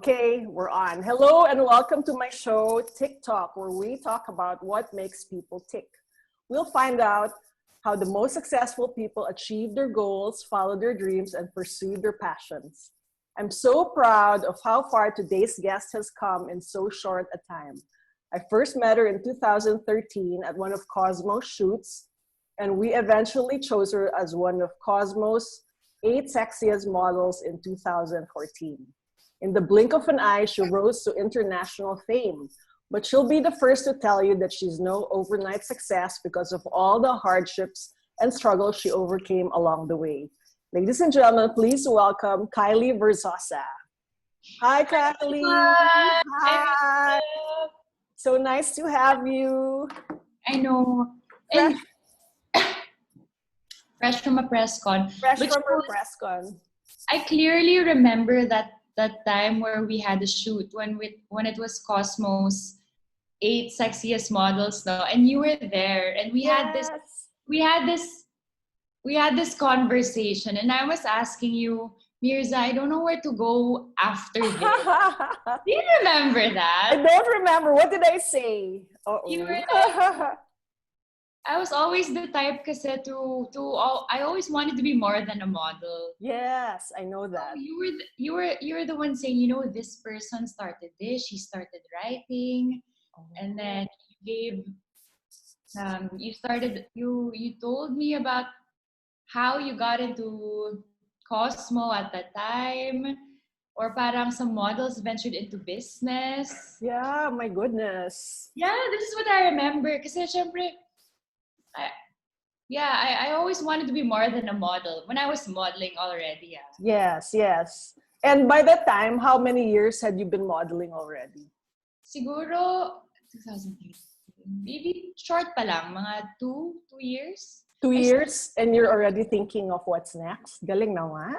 Okay, we're on. Hello and welcome to my show, TikTok, where we talk about what makes people tick. We'll find out how the most successful people achieve their goals, follow their dreams, and pursue their passions. I'm so proud of how far today's guest has come in so short a time. I first met her in 2013 at one of Cosmo's shoots, and we eventually chose her as one of Cosmo's 8 sexiest models in 2014. In the blink of an eye, she rose to international fame. But she'll be the first to tell you that she's no overnight success because of all the hardships and struggles she overcame along the way. Ladies and gentlemen, please welcome Kylie Verzosa. Hi, Kylie. Hi. So nice to have you. I know. And fresh from a press con. Fresh from a press con. I clearly remember that time where we had a shoot when it was Cosmo's 8 sexiest models now, and you were there, and we had this conversation, and I was asking you, Myrza, I don't know where to go after this. Do you remember that? I don't remember. What did I say? You were like, I was always the type kasi I always wanted to be more than a model. Yes, I know that. You were the one saying, this person started this, she started writing, and then you told me about how you got into Cosmo at that time, or parang some models ventured into business. Yeah, my goodness. Yeah, this is what I remember. Kasi syempre, I always wanted to be more than a model when I was modeling already. Yeah. Yes. And by that time, how many years had you been modeling already? Siguro 2013. Maybe short pa lang, mga 2 years. 2 years, and you're already thinking of what's next? Galing naman.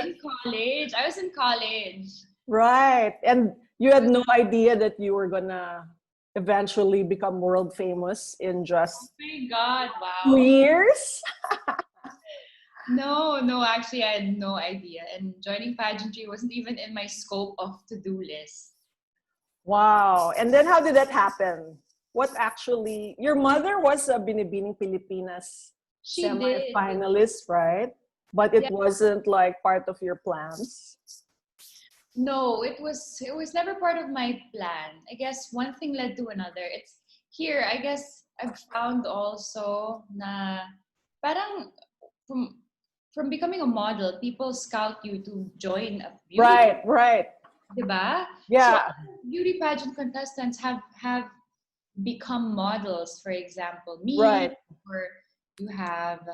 In college. I was in college. Right. And you had no idea that you were gonna eventually become world famous in just oh my God, wow. 2 years? No, actually I had no idea. And joining pageantry wasn't even in my scope of to-do list. Wow. And then how did that happen? What actually, your mother was a Binibining Pilipinas semi-finalist, right? But it wasn't like part of your plans. No, it was never part of my plan. I guess one thing led to another. It's here, I guess I've found also na parang from becoming a model, people scout you to join a beauty Right. Diba? Yeah. So beauty pageant contestants have become models, for example. Me, right. Or you have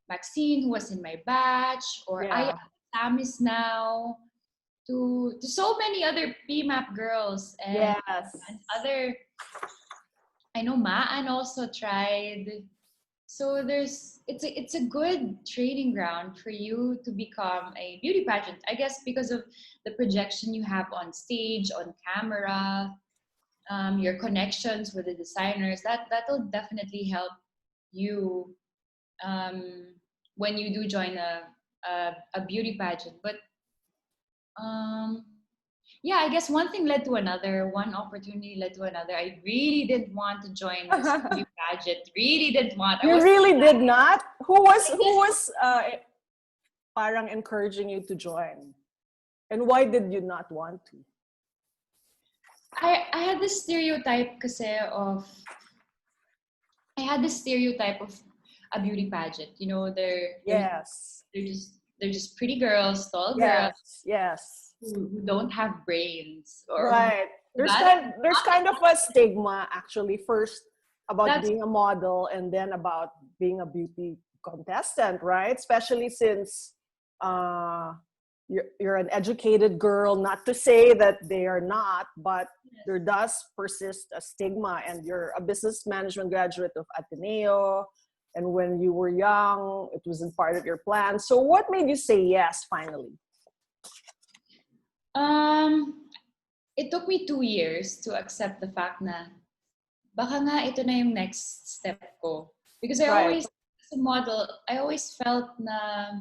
Maxine, who was in my batch, or I Tamis now. To so many other PMAP girls and other, I know Maan also tried. So it's a good training ground for you to become a beauty pageant. I guess because of the projection you have on stage, on camera, your connections with the designers. That'll definitely help you when you do join a beauty pageant. But I guess one thing led to another, one opportunity led to another. I really didn't want to join this beauty pageant. Really didn't want. You really did not? Who was parang encouraging you to join? And why did you not want to? I had this stereotype kasi of a beauty pageant. They're just pretty girls, tall girls. Yes. Who don't have brains. Right. There's kind of a stigma actually, first about being a model and then about being a beauty contestant, right? Especially since you're an educated girl, not to say that they are not, but there does persist a stigma, and you're a business management graduate of Ateneo. And when you were young, it wasn't part of your plan. So what made you say yes finally? It took me 2 years to accept the fact na baka nga ito na yung next step ko. Because I always, as a model, I always felt na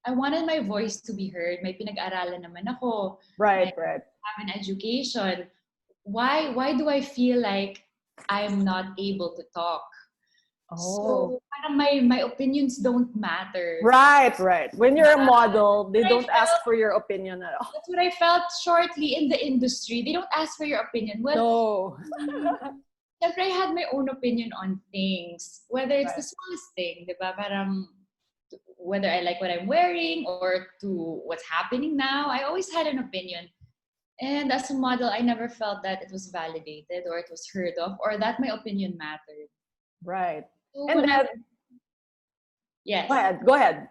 I wanted my voice to be heard. May pinag-aralan naman ako. Right, I right. have an education. Why do I feel like I'm not able to talk? So parang my opinions don't matter. Right, right. When you're a model, they don't ask for your opinion at all. That's what I felt shortly in the industry. They don't ask for your opinion. Well, Siyempre, I had my own opinion on things. Whether it's the smallest thing, di ba? Parang whether I like what I'm wearing or to what's happening now, I always had an opinion. And as a model, I never felt that it was validated or it was heard of or that my opinion mattered. Right. So and then, yes. Go ahead.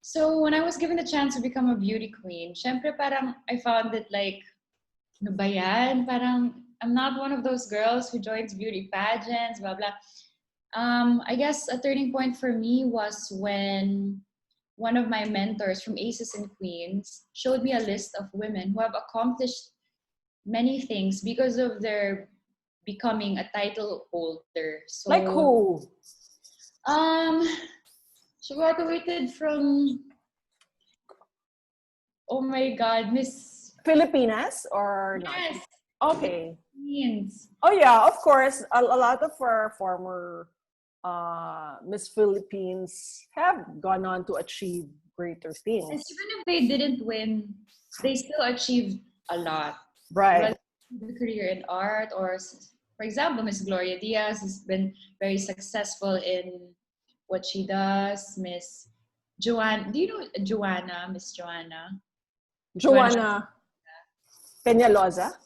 So when I was given the chance to become a beauty queen, syempre parang I found it like, ano ba yan? Parang I'm not one of those girls who joins beauty pageants, blah, blah. I guess a turning point for me was when one of my mentors from Aces and Queens showed me a list of women who have accomplished many things because of their becoming a title holder. So, like who? She graduated from, oh my God, Miss Filipinas or yes. Not? Okay. Philippines. Oh yeah, of course. A lot of our former Miss Philippines have gone on to achieve greater things. And even if they didn't win, they still achieved a lot. Right. Whether a career in art or, for example, Miss Gloria Diaz has been very successful in what she does. Miss Joanna, do you know Joanna? Miss Joanna? Joanna Peñalosa?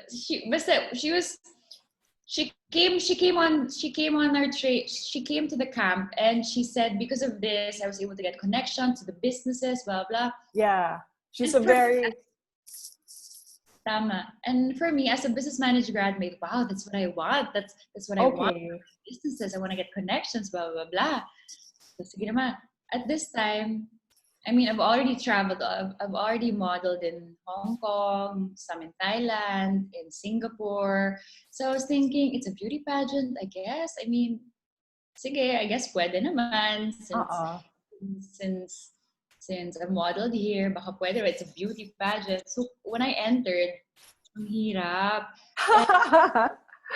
She came on our trade. She came to the camp and she said, because of this, I was able to get connections to the businesses, blah blah. Yeah, she's a very tama. And for me, as a business manager graduate, wow, that's what I want. That's what I want. Businesses, I want to get connections, blah blah blah. So sige naman. At this time, I mean, I've already traveled. I've already modeled in Hong Kong, some in Thailand, in Singapore. So I was thinking, it's a beauty pageant, I guess. I mean, sige, I guess pwede naman. Since I modeled here, baka pwede, it's a beauty pageant. So when I entered, ang hirap.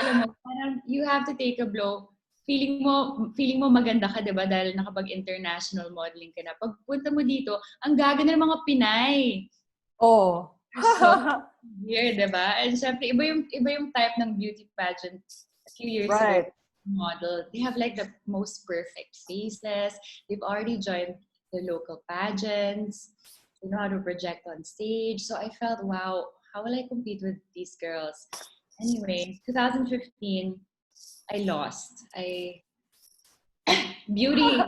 Alam mo, parang you have to take a blow. Feeling mo maganda ka, 'di ba? Dahil nakapag-international modeling ka na. Pagpunta mo dito, ang gaganda ng mga Pinay. Oh. So weird, 'di ba? And syempre, iba yung type ng beauty pageant a few years ago. Model. They have like the most perfect faces. They've already joined the local pageants. They know how to project on stage. So I felt, wow, how will I compete with these girls? Anyway, 2015, I lost. Beauty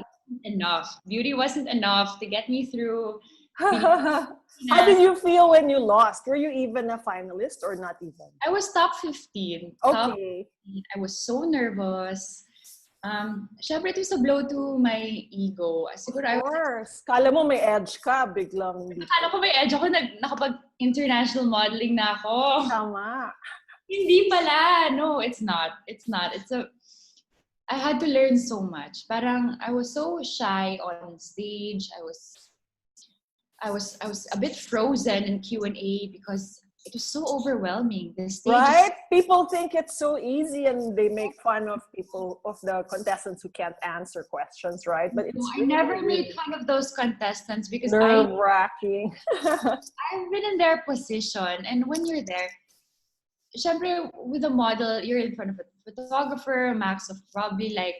wasn't enough to get me through. How did you feel when you lost? Were you even a finalist or not even? I was top 15. Okay. Top 15. I was so nervous. Syempre, it was a blow to my ego. Siguro, of course. Kala mo may edge ka, biglang. Kala ko may edge ako, nakapag-international modeling na ako. Tama. Hindi pala. No, it's not. I had to learn so much. Parang I was so shy on stage. I was a bit frozen in Q&A because it was so overwhelming. The stage, right? People think it's so easy and they make fun of the contestants who can't answer questions, right? But it's I never made fun of those contestants because nerve-wracking. I've been in their position, and when you're there, syempre, with a model, you're in front of a photographer, a max of probably like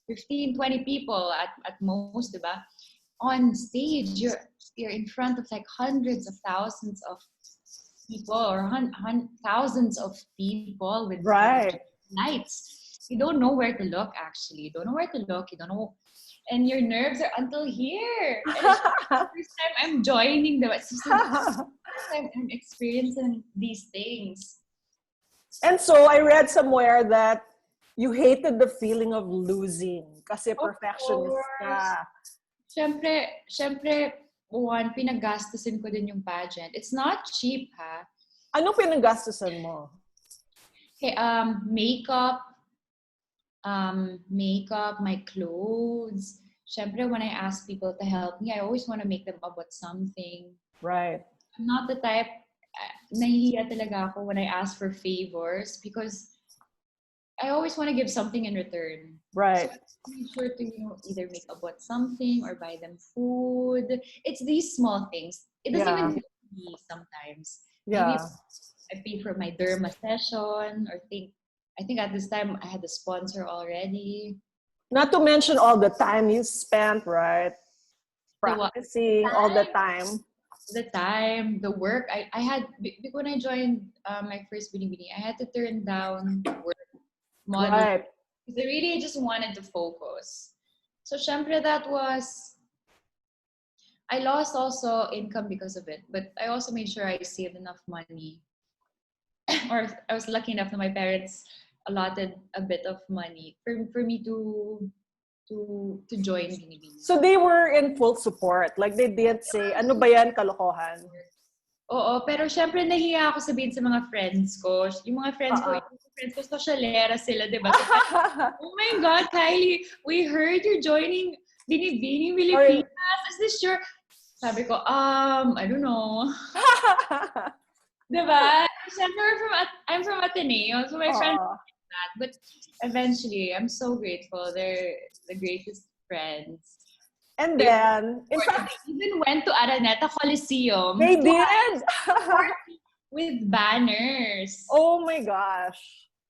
15, 20 people at most, diba? On stage, you're in front of like hundreds of thousands of people or thousands of people with lights. You don't know where to look, actually. You don't know where to look. You don't know. And your nerves are until here. And it's the first time I'm joining the first time I'm experiencing these things. And so I read somewhere that you hated the feeling of losing kasi perfectionist ka. Syempre, pinaggastusin ko din yung pageant. It's not cheap, ha? Anong pinaggastusan mo? Okay, makeup, my clothes. syempre, when I ask people to help me, I always want to make them about something. Right. I'm not the type, nahihiya talaga ako when I ask for favors because I always want to give something in return. Right. So I make sure to, either make about something or buy them food. It's these small things. It doesn't even do me sometimes. Maybe Yeah. I pay for my derma session or I think at this time I had a sponsor already. Not to mention all the time you spent, right? The Practicing all the time. the work I had when I joined my first Binibini, I had to turn down work, money, Right. because I really just wanted to focus. So syempre I lost also income because of it, but I also made sure I saved enough money or I was lucky enough that my parents allotted a bit of money for me to join Binibini. So they were in full support. Like they didn't say, ano ba yan, kalokohan? Oo, pero syempre nahiya ako sabihin sa mga friends ko. Yung mga friends ko, sosyalera sila, di ba? So, oh my God, Kylie, we heard you're joining Binibini Pilipinas. Is this your... Sabi ko, I don't know. Diba? Syempre, I'm from Ateneo, so my friends that. But eventually, I'm so grateful. They're the greatest friends. And then, in fact, they even went to Araneta Coliseum. They did? With banners. Oh my gosh.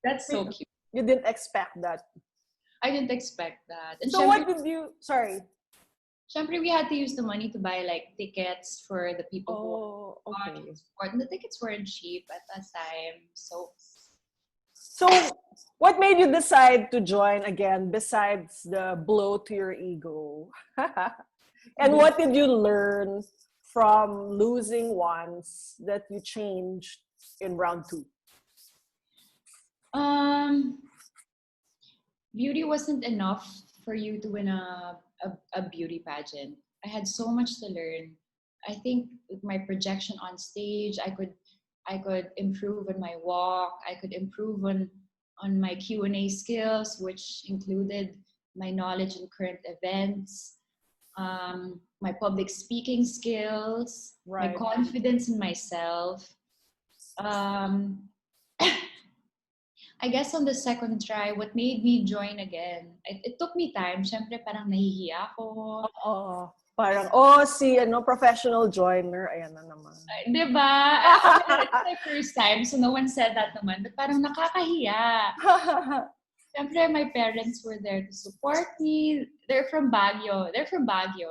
That's so cute. You didn't expect that. I didn't expect that. And so what did you, sorry. Syempre, we had to use the money to buy like tickets for the people who okay. support. And the tickets weren't cheap at that time. So what made you decide to join again besides the blow to your ego? And what did you learn from losing once that you changed in round 2? Beauty wasn't enough for you to win a beauty pageant. I had so much to learn. I think with my projection on stage, I could improve on my walk. I could improve on my Q&A skills, which included my knowledge in current events, my public speaking skills, my confidence in myself. I guess on the second try, what made me join again, it took me time. Syempre, parang nahihiya ako. Parang, professional joiner. Ayan na naman. Diba? It's my first time, so no one said that naman. But parang nakakahiya. Syempre, my parents were there to support me. They're from Baguio.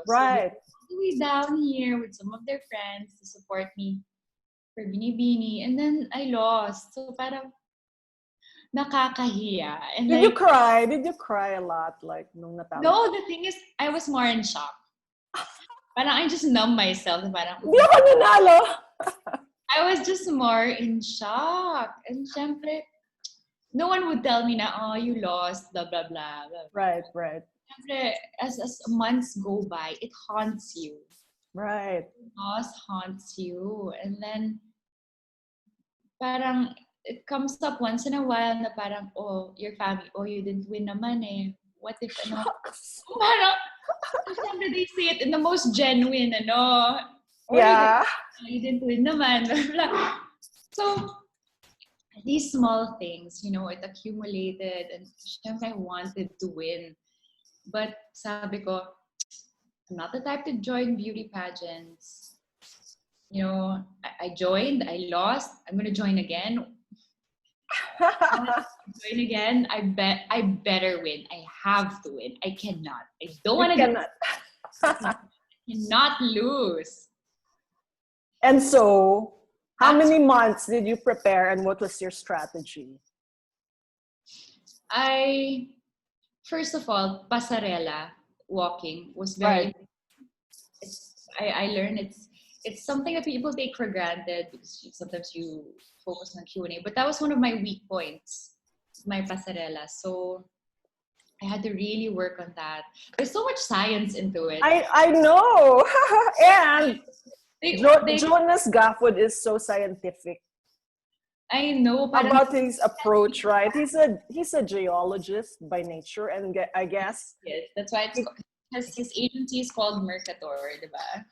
Right. So they down here with some of their friends to support me for Binibini. And then I lost. So parang nakakahiya. And Did you cry? Did you cry a lot like nung natalo? No, the thing is, I was more in shock. Parang I just numb myself. Parang, di ako nanalo! I was just more in shock. And syempre, no one would tell me na, you lost, blah, blah, blah. Right. Syempre, as months go by, it haunts you. Right. Loss haunts you. And then, parang, it comes up once in a while na parang, your family, you didn't win naman eh. What if, parang, syempre they say it in the most genuine, Yeah. You didn't win naman. So, these small things, it accumulated and syempre I wanted to win. But sabi ko, I'm not the type to join beauty pageants. I joined, I lost, I'm going to join again. Join again, I better win. I have to win. I cannot. I don't want to. I cannot lose. And so, how many months did you prepare and what was your strategy? First of all, pasarela walking was very. I learned it's something that people take for granted because sometimes you focus on Q&A, but that was one of my weak points, my pasarela. So I had to really work on that. There's so much science into it. I know. And Jonas Gafford is so scientific. I know. About his approach, right? He's a geologist by nature, and I guess yes, that's why it's his agency is called Mercator, diba?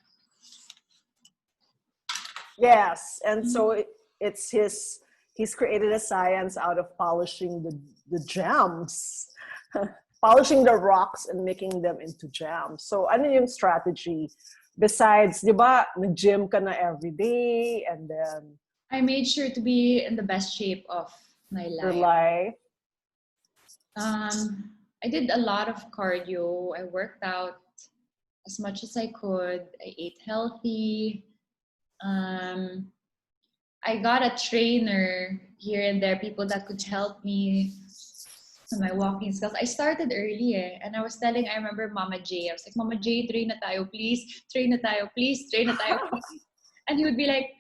Yes, and so it's he's created a science out of polishing the gems, polishing the rocks and making them into gems. So ano yung strategy? Besides, di ba, nag-gym ka na every day and then I made sure to be in the best shape of my life. your life. I did a lot of cardio. I worked out as much as I could. I ate healthy. I got a trainer here and there, people that could help me with my walking skills. I started early and I was telling, I remember Mama J, I was like, Mama J, train na tayo, please. Train na tayo, please. Train na tayo, please. And he would be like,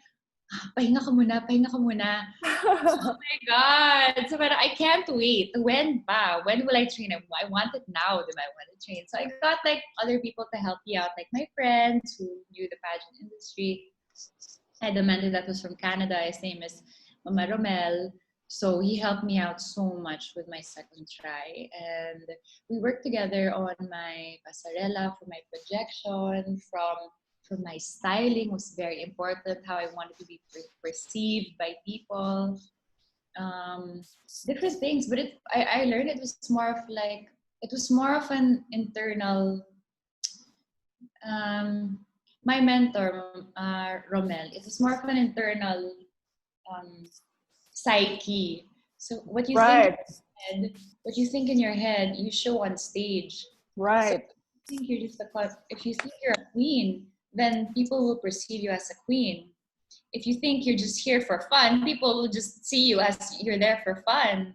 pahinga ka muna, pahinga ka muna. Oh my God. So I can't wait. When will I train? I want it now. That I want to train. So I got like other people to help me out, like my friends who knew the pageant industry. I had a mentor that was from Canada. His name is Mama Romel. So he helped me out so much with my second try. And we worked together on my pasarela for my projection, from my styling was very important, how I wanted to be perceived by people. Different things, but I learned it was more of an internal, my mentor, Romel, it was more of an internal psyche. So what you what you think in your head, you show on stage. Right. So if you think you're a queen, then people will perceive you as a queen. If you think you're just here for fun, people will just see you as you're there for fun.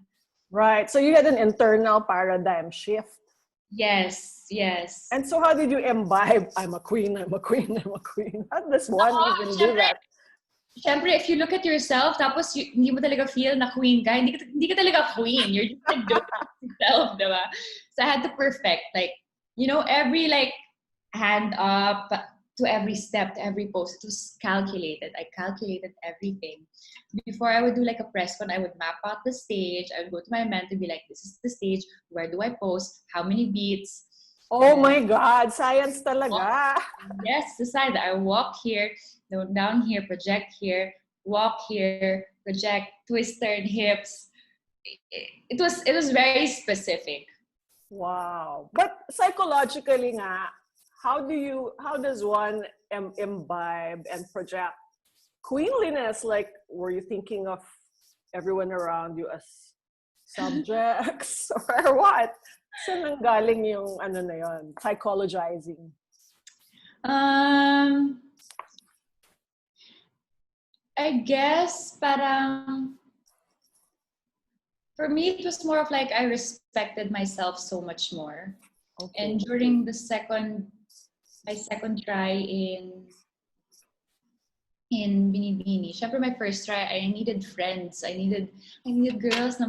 Right. So you had an internal paradigm shift. Yes. And so how did you imbibe, I'm a queen, I'm a queen, I'm a queen? How does one even do that? Siyempre, if you look at yourself, tapos hindi mo talaga feel na queen ka, hindi ka talaga queen. You're just like doing yourself, diba? So I had to perfect, like, every like hand up, to every step, to every pose. It was calculated. I calculated everything. Before I would do like a press con, I would map out the stage. I would go to my mentor and be like, this is the stage. Where do I pose? How many beats? Oh my God, science talaga. Yes, decide that I walk here, down here, project here, walk here, project, twist, turn, hips. It was very specific. Wow. But psychologically nga, how does one imbibe and project queenliness? Like, were you thinking of everyone around you as subjects or what? Saan nanggaling yung ano na yun, psychologizing? I guess parang for me it was more of like I respected myself so much more. Okay. And during my second try in Binibini, syempre my first try, I needed friends. I needed girls.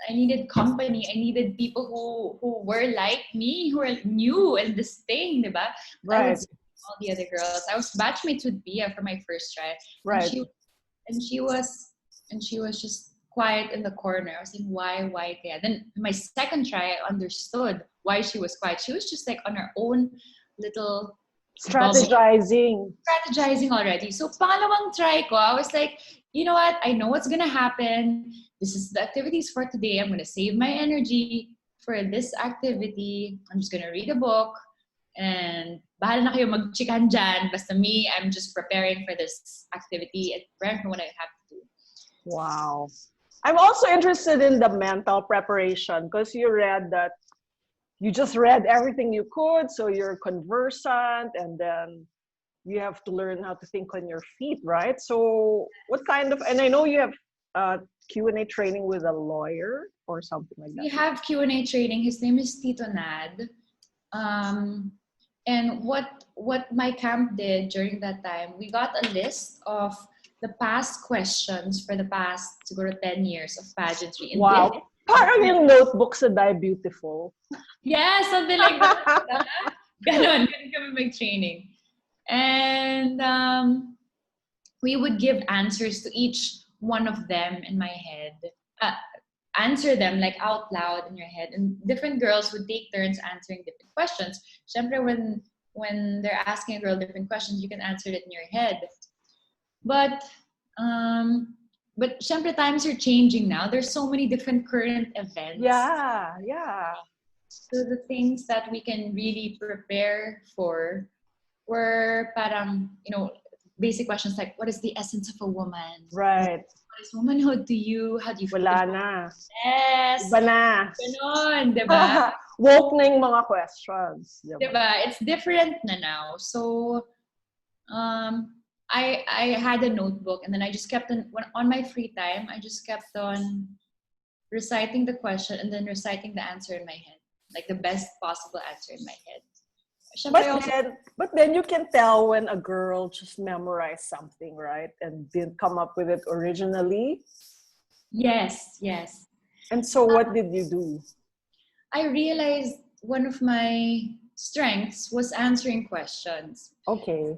I needed company. I needed people who were like me, who were new and this thing, diba? Right. All the other girls. I was batchmates with Bia for my first try. Right. And she was just quiet in the corner. I was like, why kaya? Then my second try, I understood why she was quiet. She was just like on her own little strategizing already. So pangalawang try ko, I was like, you know what? I know what's gonna happen. This is the activities for today. I'm gonna save my energy for this activity. I'm just gonna read a book and bahala na kayo mag-chikan dyan. Basta me, I'm just preparing for this activity and preparing for what I have to do. Wow. I'm also interested in the mental preparation because you just read everything you could, so you're conversant, and then you have to learn how to think on your feet, right? So what kind of, and I know you have Q&A training with a lawyer or something like that. We have Q&A training. His name is Tito Nad. And what my camp did during that time, we got a list of the past questions for the past siguro 10 years of pageantry. Wow. Parang yung notebook sa Die Beautiful. Yeah, something like that. Ganon kami mag-training. And we would give answers to each one of them in my head. answer them like out loud in your head, and different girls would take turns answering different questions. Syempre, when they're asking a girl different questions, you can answer it in your head. But syempre times are changing now. There's so many different current events. Yeah. So the things that we can really prepare for were parang, basic questions like, what is the essence of a woman? Right. What is womanhood to you? How do you feel? Wala na. Yes. Iba na. Ganon, diba? Woke na yung mga questions. Diba? It's different na now. So, I had a notebook, and then I just kept on my free time, I just kept on reciting the question and then reciting the answer in my head, like the best possible answer in my head. But then you can tell when a girl just memorized something, right? And didn't come up with it originally. Yes. And so what did you do? I realized one of my strengths was answering questions. Okay.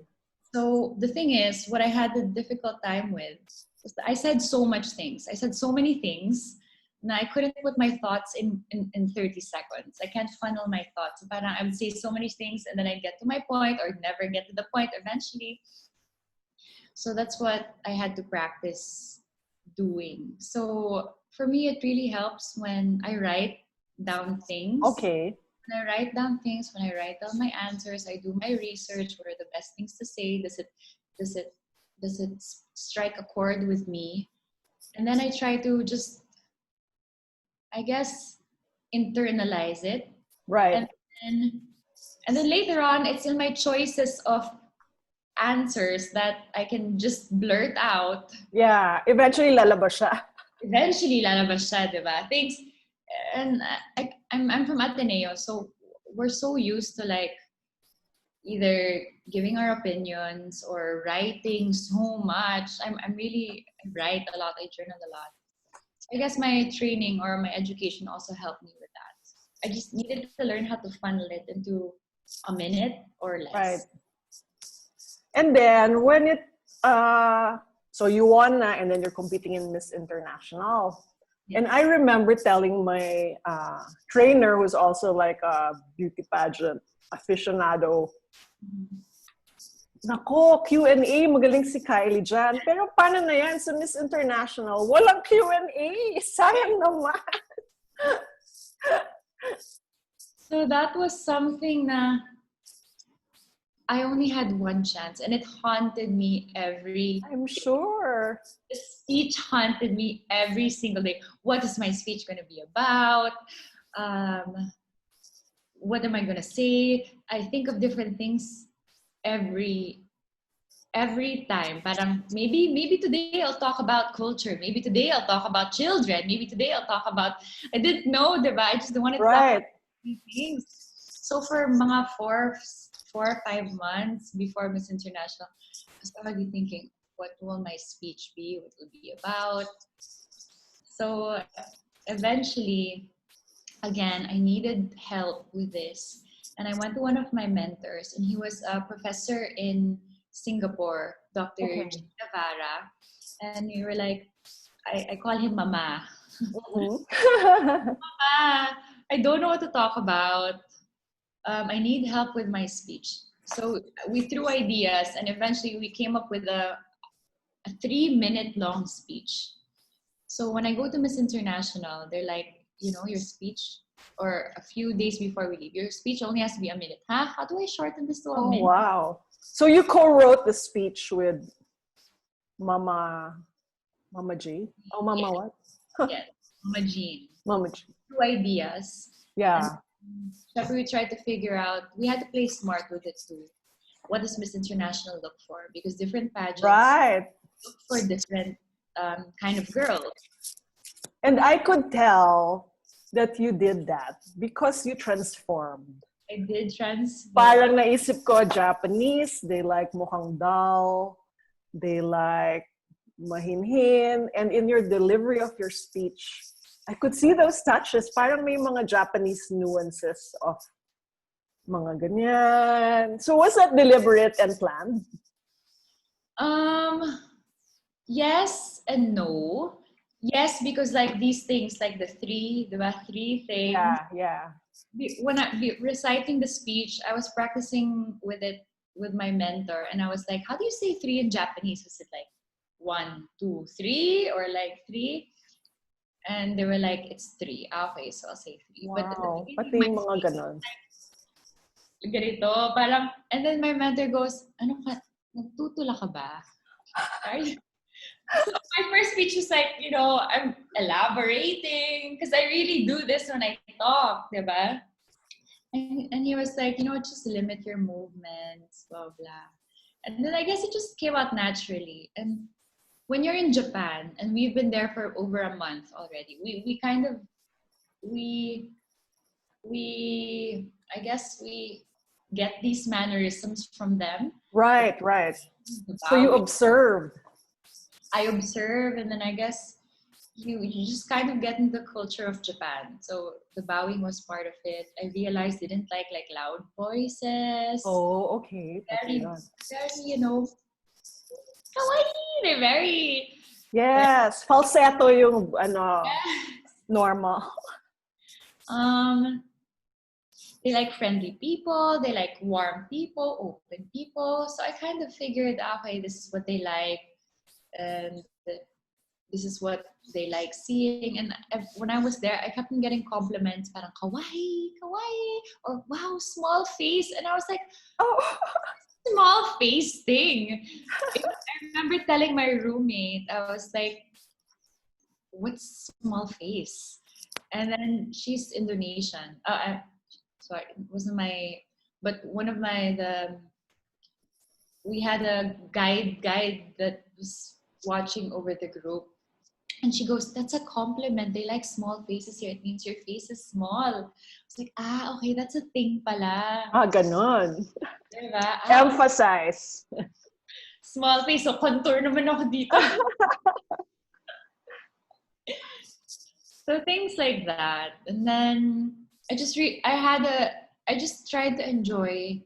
So the thing is, what I had a difficult time with was that I said so much things. I said so many things. And I couldn't put my thoughts in 30 seconds. I can't funnel my thoughts. But I would say so many things, and then I'd get to my point or never get to the point eventually. So that's what I had to practice doing. So for me, it really helps when I write down things. Okay. When I write down things, when I write down my answers, I do my research. What are the best things to say? Does it strike a chord with me? And then I try to just, I guess, internalize it. Right. And then later on, it's in my choices of answers that I can just blurt out. Yeah, eventually lalabas siya. Diba? Things, and I'm from Ateneo, so we're so used to like either giving our opinions or writing so much. I write a lot, I journal a lot. I guess my training or my education also helped me with that. I just needed to learn how to funnel it into a minute or less. Right. And then when it, so you won na, and then you're competing in Miss International. Yes. And I remember telling my trainer, who's also like a beauty pageant aficionado, nako, Q&A, magaling si Kylie dyan. Pero paano na yan sa Miss International? Walang Q&A. Sayang naman. So that was something na I only had one chance, and it haunted me I'm sure. The speech haunted me every single day. What is my speech going to be about? What am I going to say? I think of different things every time. Parang maybe today I'll talk about culture. Maybe today I'll talk about children. Maybe today I'll talk about, I didn't know, diba? I just wanted to talk about these things. So for mga 4 or 5 months before Miss International, I was already thinking, what will my speech be? What will it be about? So eventually, again, I needed help with this. And I went to one of my mentors, and he was a professor in Singapore, Dr. Jake Cuenca. And we were like, I call him Mama. Mama, I don't know what to talk about. I need help with my speech. So we threw ideas, and eventually we came up with a 3-minute long speech. So when I go to Miss International, they're like, your speech, or a few days before we leave, your speech only has to be a minute. How do I shorten this to a minute? Wow. So you co-wrote the speech with Mama G? Oh, Mama what? Yes, Mama Jean. Mama G. 2 ideas. Yeah. So we tried to figure out, we had to play smart with it too. What does Miss International look for? Because different pageants look for different kind of girls. And I could tell that you did that because you transformed. I did transform. Parang naisip ko, Japanese, they like mukhang dull, they like mahinhin, and in your delivery of your speech, I could see those touches. Parang may mga Japanese nuances of mga ganyan. So was that deliberate and planned? Yes and no. Yes, because like these things, like the three things. Yeah. When reciting the speech, I was practicing with it with my mentor, and I was like, "How do you say three in Japanese? Was it like 1, 2, 3, or like three?" And they were like, "It's three." Okay, so I'll say three. But at the Wow. beginning, Pati my yung mga face ganon. like ganito, parang, and then my mentor goes, "Ano ka? Nagtutula ka ba? Are you?" So my first speech was like, I'm elaborating because I really do this when I talk, diba? And he was like, just limit your movements, blah, blah. And then I guess it just came out naturally. And when you're in Japan, and we've been there for over a month already, we kind of, we, I guess we get these mannerisms from them. Right. So you observed. I observe, and then I guess you just kind of get in the culture of Japan. So the bowing was part of it. I realized they didn't like loud voices. Oh, okay. Very, kawaii. They're very... Yes, falsetto yung Yes. normal. They like friendly people. They like warm people, open people. So I kind of figured, okay, this is what they like, and this is what they like seeing. And when I was there, I kept on getting compliments, parang kawaii, or wow, small face. And I was like, Oh. Small face thing. I remember telling my roommate, I was like, what's small face? And then she's Indonesian. Sorry, it wasn't but one of we had a guide that was watching over the group. And she goes, that's a compliment. They like small faces here. It means your face is small. I was like, okay, that's a thing pala. Ganon. Diba? Emphasize. Small face. So, contour naman ako dito. So, things like that. And then, I just tried to enjoy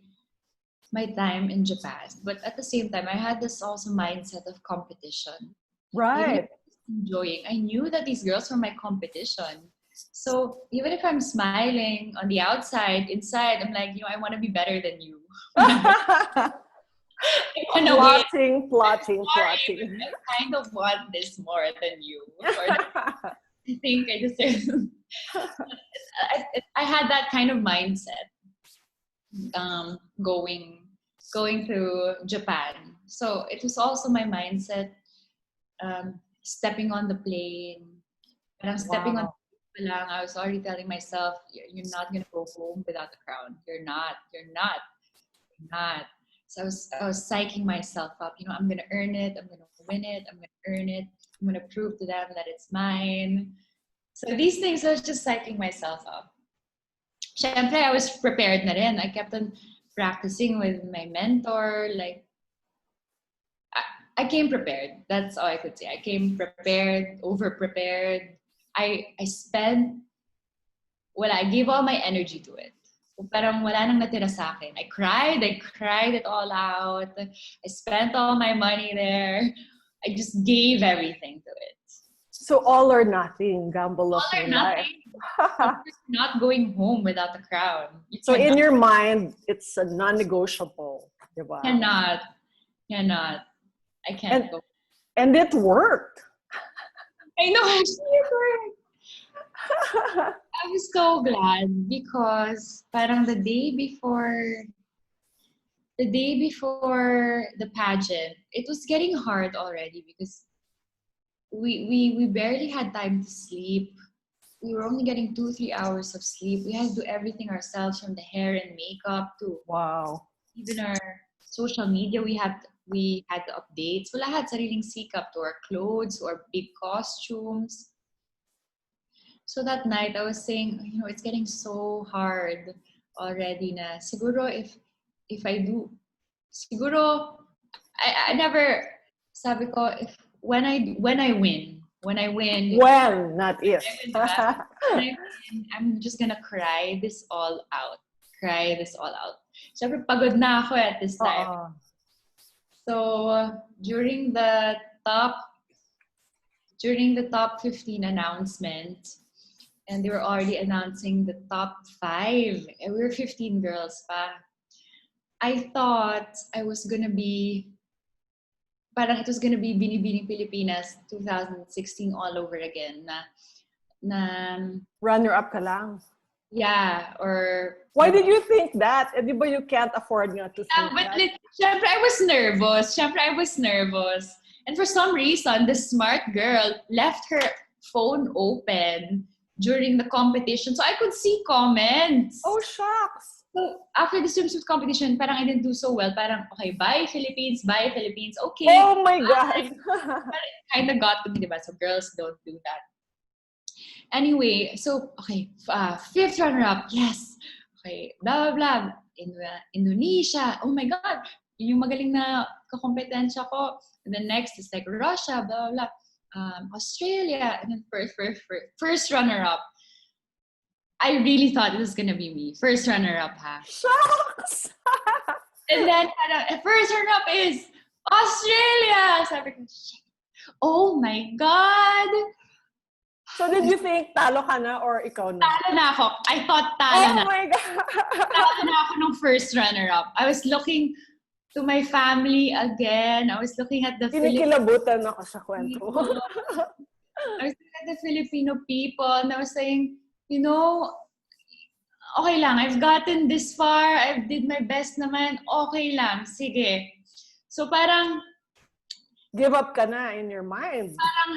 my time in Japan. But at the same time, I had this also mindset of competition. Right. Enjoying. I knew that these girls were my competition. So even if I'm smiling on the outside, inside, I'm like, I want to be better than you. Plotting. I kind of want this more than you. I think I deserve. I had that kind of mindset going to Japan. So it was also my mindset. Stepping on the plane. And I'm stepping on the plane, I was already telling myself, you're not going to go home without the crown. You're not. So I was psyching myself up. I'm going to earn it. I'm going to win it. I'm going to earn it. I'm going to prove to them that it's mine. So these things, I was just psyching myself up. Syempre, I was prepared na rin. I kept on practicing with my mentor. Like, I came prepared. That's all I could say. I came prepared, over-prepared. I gave all my energy to it. Parang wala nang natira sa akin. I cried it all out. I spent all my money there. I just gave everything to it. So all or nothing, gamble of your life. Not going home without the crown. So in your mind, it's a non-negotiable. Diba? Cannot. I can't go. And it worked. I know, actually it worked. I was so glad because parang the day before the pageant, it was getting hard already because we barely had time to sleep. We were only getting 2-3 hours of sleep. We had to do everything ourselves, from the hair and makeup to even our social media. We had the updates. Wala had sariling sikap to our clothes or big costumes. So that night I was saying, it's getting so hard already na. Siguro if I do, siguro I never, sabi ko, when I win. When, not if. I'm just gonna cry this all out. Siyempre, pagod na ako at this time. So, during the top during the top 15 announcement, and they were already announcing the top 5. And we were 15 girls pa. I thought I was gonna be, parang it was gonna be Binibining Pilipinas 2016 all over again. Na runner-up ka lang. Yeah, or... Why did you think that? Di ba you can't afford nga to think but that? Syempre, I was nervous. And for some reason, the smart girl left her phone open during the competition. So I could see comments. Oh, shucks. So after the swimsuit competition, parang I didn't do so well. Parang, okay, bye Philippines, okay. Oh my God. Kind of got to me, diba? So girls don't do that. Anyway, so, okay, 5th runner-up, yes. Okay, blah, blah, blah. Indonesia, oh my God, yung magaling na kakompetensya ko. And then next is like Russia, blah, blah, blah. Australia, and then first runner-up. I really thought it was gonna be me. First runner-up, ha? Shucks! And then, first runner-up is Australia! Sabi ko, shit. Oh my God! So did you think talo ka na or ikaw na? Talo na ako. I thought talo na. Oh my God! Talo na ako nung first runner-up. I was looking to my family again. I was looking at the Kinikilabutan ako sa kwento. I was looking at the Filipino people and I was saying, you know, okay lang. I've gotten this far. I did my best naman. Okay lang. Sige. So parang... Give up ka na in your mind. Parang...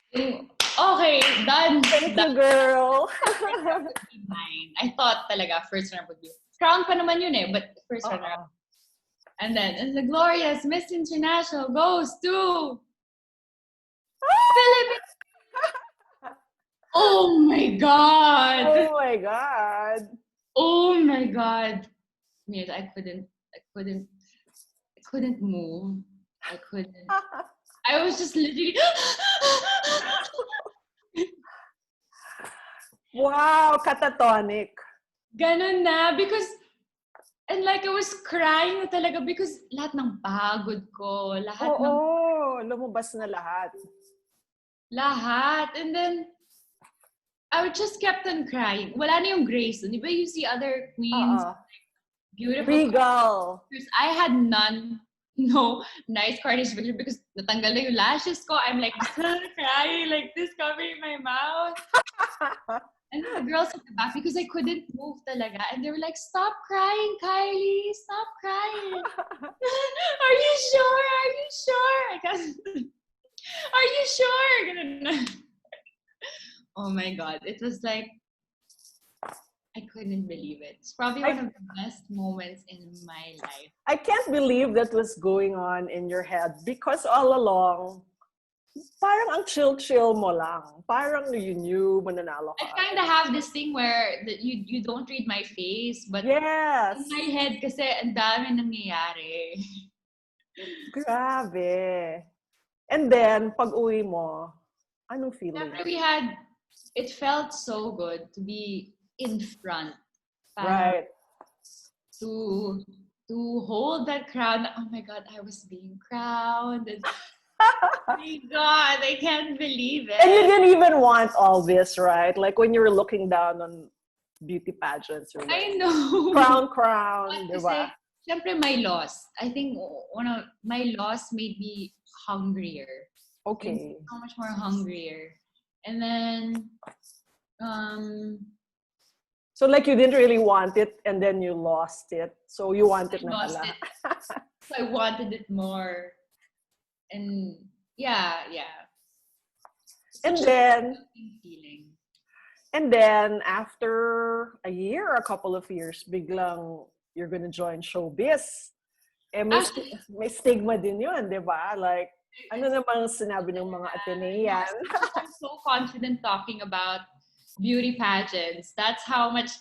Okay, done. Thank you, girl. Mine. I thought talaga first runner would be. Crown pa naman yun eh, but first runner. And then the glorious Miss International goes to Philippines. Oh my God. Oh my God. Oh my God. Myrza, I couldn't move. I couldn't. I was just literally... Wow, catatonic. Ganon na, because... And like, I was crying na talaga because lahat ng pagod ko, lahat ng... lumabas na lahat. Lahat. And then, I just kept on crying. Wala na yung grace. Di ba you see other queens? Beautiful. Regal. I had none. No nice carnage picture because natanggal na yung lashes ko. I'm like crying like this, covering my mouth. And the girls at the back because I couldn't move talaga. And they were like, stop crying, Kylie. Stop crying. Are you sure? Are you sure? I guess. Are you sure? Oh my God. It was like, I couldn't believe it. It's probably one of the best moments in my life. I can't believe that was going on in your head because all along, parang ang chill-chill mo lang. Parang you knew mananalo ka. I kind of have this thing where you don't read my face, but yes. in my head kasi ang dami nangyayari. Grabe. And then, pag uwi mo, anong feeling? It felt so good to be in front. Right. To hold that crown. Oh my God, I was being crowned. Oh my God, I can't believe it. And you didn't even want all this, right? Like when you were looking down on beauty pageants. Or like, I know. Crown, diba? Siyempre, my loss. I think my loss made me hungrier. Okay. So much more hungrier. And then, so like you didn't really want it and then you lost it. So you wanted na pala. So I wanted it more. And yeah. And then after a year, a couple of years, biglang you're gonna join showbiz. Eh, may stigma din yun, di ba? Like, ano namang sinabi ng mga Atenean? I'm so confident talking about beauty pageants. That's how much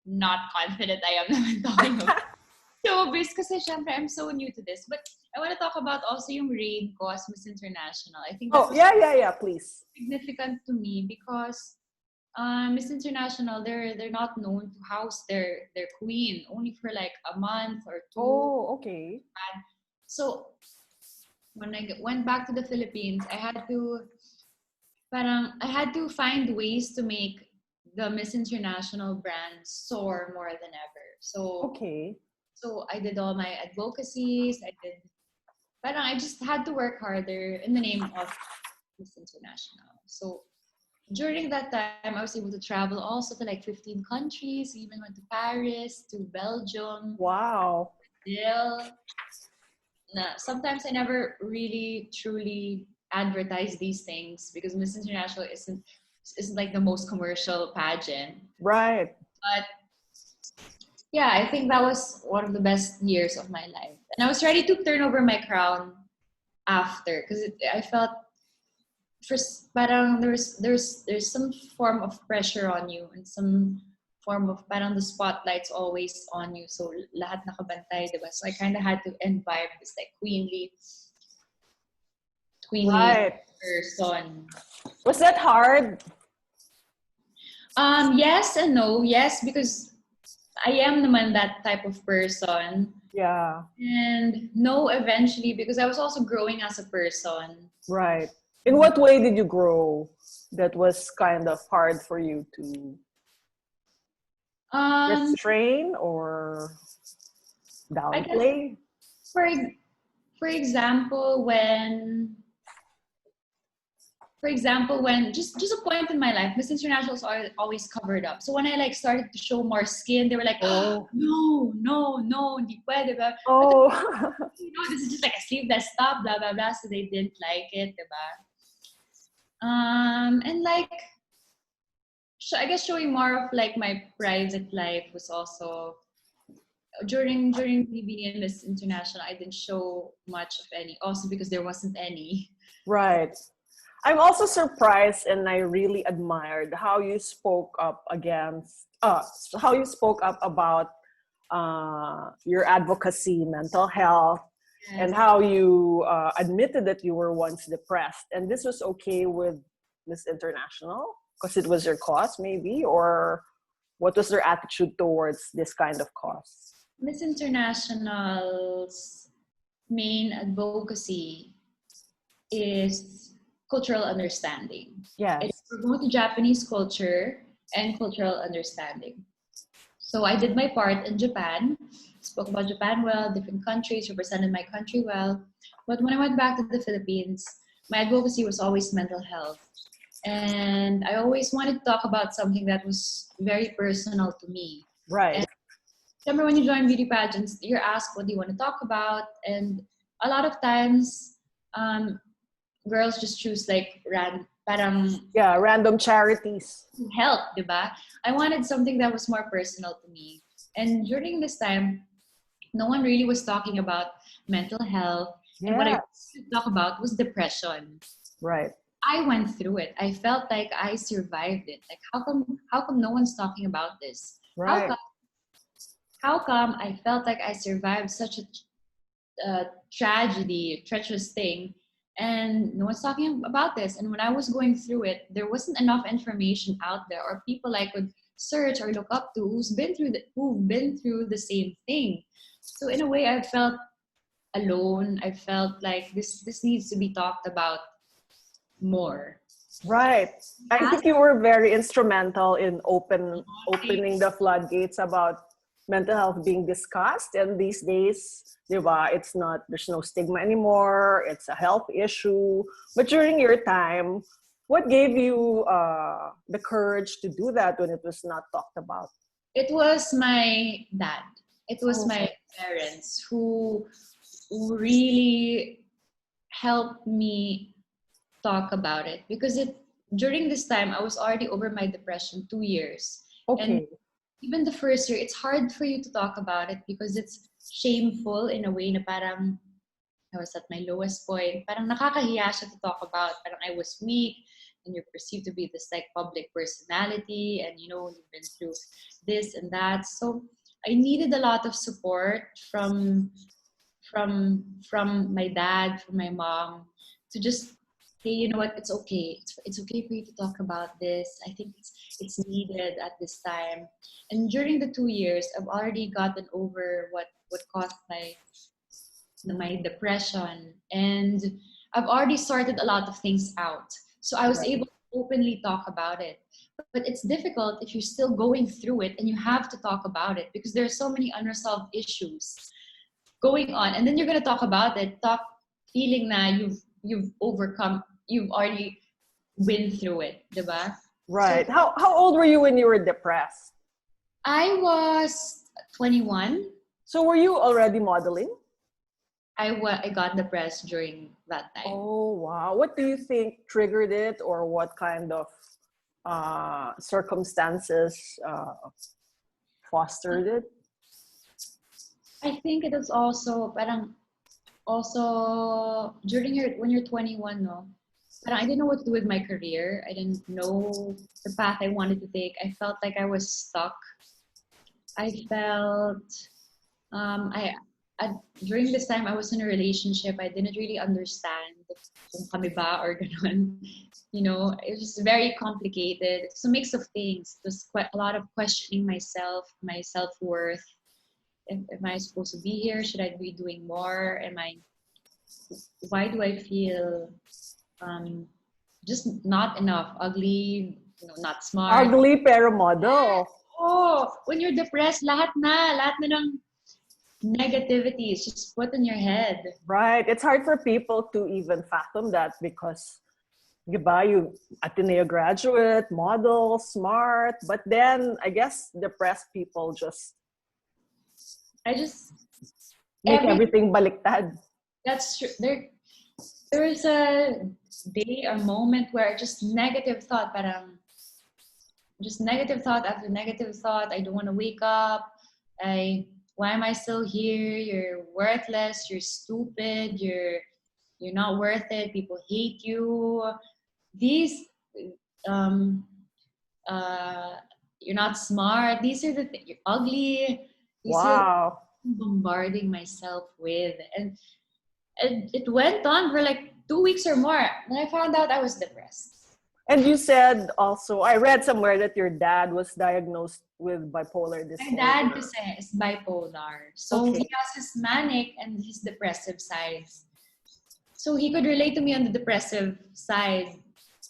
not confident I am naman talking about showbiz. Kasi syempre, I'm so new to this. But I want to talk about also yung reign ko as Miss International. I think that's please. Significant to me because Miss International, they're not known to house their queen only for like a month or two. Oh, okay. So when I went back to the Philippines, I had to find ways to make the Miss International brand soar more than ever. Okay. So I did all my advocacies. I just had to work harder in the name of Miss International. So during that time, I was able to travel also to like 15 countries. We even went to Paris, to Belgium, Wow. Brazil. Sometimes I never really truly advertise these things because Miss International isn't like the most commercial pageant. Right. But yeah, I think that was one of the best years of my life. And I was ready to turn over my crown after because I felt first parang there's some form of pressure on you and some form of parang the spotlight's always on you, so lahat nakabantay, diba? So I kind of had to imbibe this like queenly Right. person. Was that hard? Yes and no. Yes, because I am naman that type of person. Yeah. And no, eventually, because I was also growing as a person. Right. In what way did you grow that was kind of hard for you to restrain or I guess downplay? for for example, when just a point in my life, Miss International is always covered up. So when I like started to show more skin, they were like, Oh. no, hindi pwede ba? Oh. But this is just like a sleeveless top, blah blah blah. So they didn't like it, diba? And like, I guess showing more of like my private life was also during PBN Miss International. I didn't show much of any, also because there wasn't any. Right. I'm also surprised and I really admired how you spoke up against how you spoke up about your advocacy, mental health, Yes. and how you admitted that you were once depressed. And this was okay with Miss International because it was your cause, maybe, or what was their attitude towards this kind of cause? Miss International's main advocacy is cultural understanding. Yes. It's promote Japanese culture and cultural understanding. So I did my part in Japan, spoke about Japan well, different countries, represented my country well. But when I went back to the Philippines, my advocacy was always mental health. And I always wanted to talk about something that was very personal to me. Right. And remember when you join beauty pageants, you're asked what do you want to talk about, and a lot of times, girls just choose like random charities. Help, diba? I wanted something that was more personal to me. And during this time, no one really was talking about mental health. Yeah. And what I wanted to talk about was depression. Right. I went through it. I felt like I survived it. Like how come no one's talking about this? Right. How come I felt like I survived such a tragedy, treacherous thing, and no one's talking about this? And when I was going through it, there wasn't enough information out there or people I could search or look up to who've been through the same thing. So in a way, I felt alone. I felt like this needs to be talked about more. Right. I think you were very instrumental in opening the floodgates about mental health being discussed. And these days, there's no stigma anymore. It's a health issue. But during your time, what gave you the courage to do that when it was not talked about? It was my dad. It was my parents who really helped me talk about it, because during this time I was already over my depression 2 years. Okay. And even the first year, it's hard for you to talk about it because it's shameful in a way na parang I was at my lowest point. Parang nakakahiya siya to talk about. Parang I was weak and you're perceived to be this like public personality and you've been through this and that. So I needed a lot of support from my dad, from my mom, to just, hey, you know what, it's okay. It's okay for you to talk about this. I think it's needed at this time. And during the 2 years, I've already gotten over what caused my depression, and I've already sorted a lot of things out. So I was able to openly talk about it. But it's difficult if you're still going through it and you have to talk about it because there are so many unresolved issues going on. And then you're gonna talk about it, feeling na you've overcome, you've already been through it, diba? Right. So, how old were you when you were depressed? I was 21. So were you already modeling? I got depressed during that time. Oh, wow. What do you think triggered it, or what kind of circumstances fostered it? I think it was also during when you're 21, no? But I didn't know what to do with my career. I didn't know the path I wanted to take. I felt like I was stuck. I felt during this time I was in a relationship. I didn't really understand kung kami ba or ganun. You know, it was very complicated. It's a mix of things. There's quite a lot of questioning myself, my self-worth. Am I supposed to be here? Should I be doing more? Why do I feel just not enough? Ugly, not smart. Ugly pero model. Oh, when you're depressed, lahat na ng negativity is just put in your head. Right. It's hard for people to even fathom that because you Ateneo graduate, model, smart, but then I guess depressed people make everything baliktad. That's true. There is a day, a moment where just negative thought, just negative thought after negative thought. I don't want to wake up. Why am I still here? You're worthless. You're stupid. You're not worth it. People hate you. These, you're not smart. These are the things. You're ugly. These wow. I'm bombarding myself with, and it went on for like 2 weeks or more. Then I found out I was depressed. And you said also, I read somewhere that your dad was diagnosed with bipolar disorder. My dad is bipolar. So he has his manic and his depressive sides. So he could relate to me on the depressive side.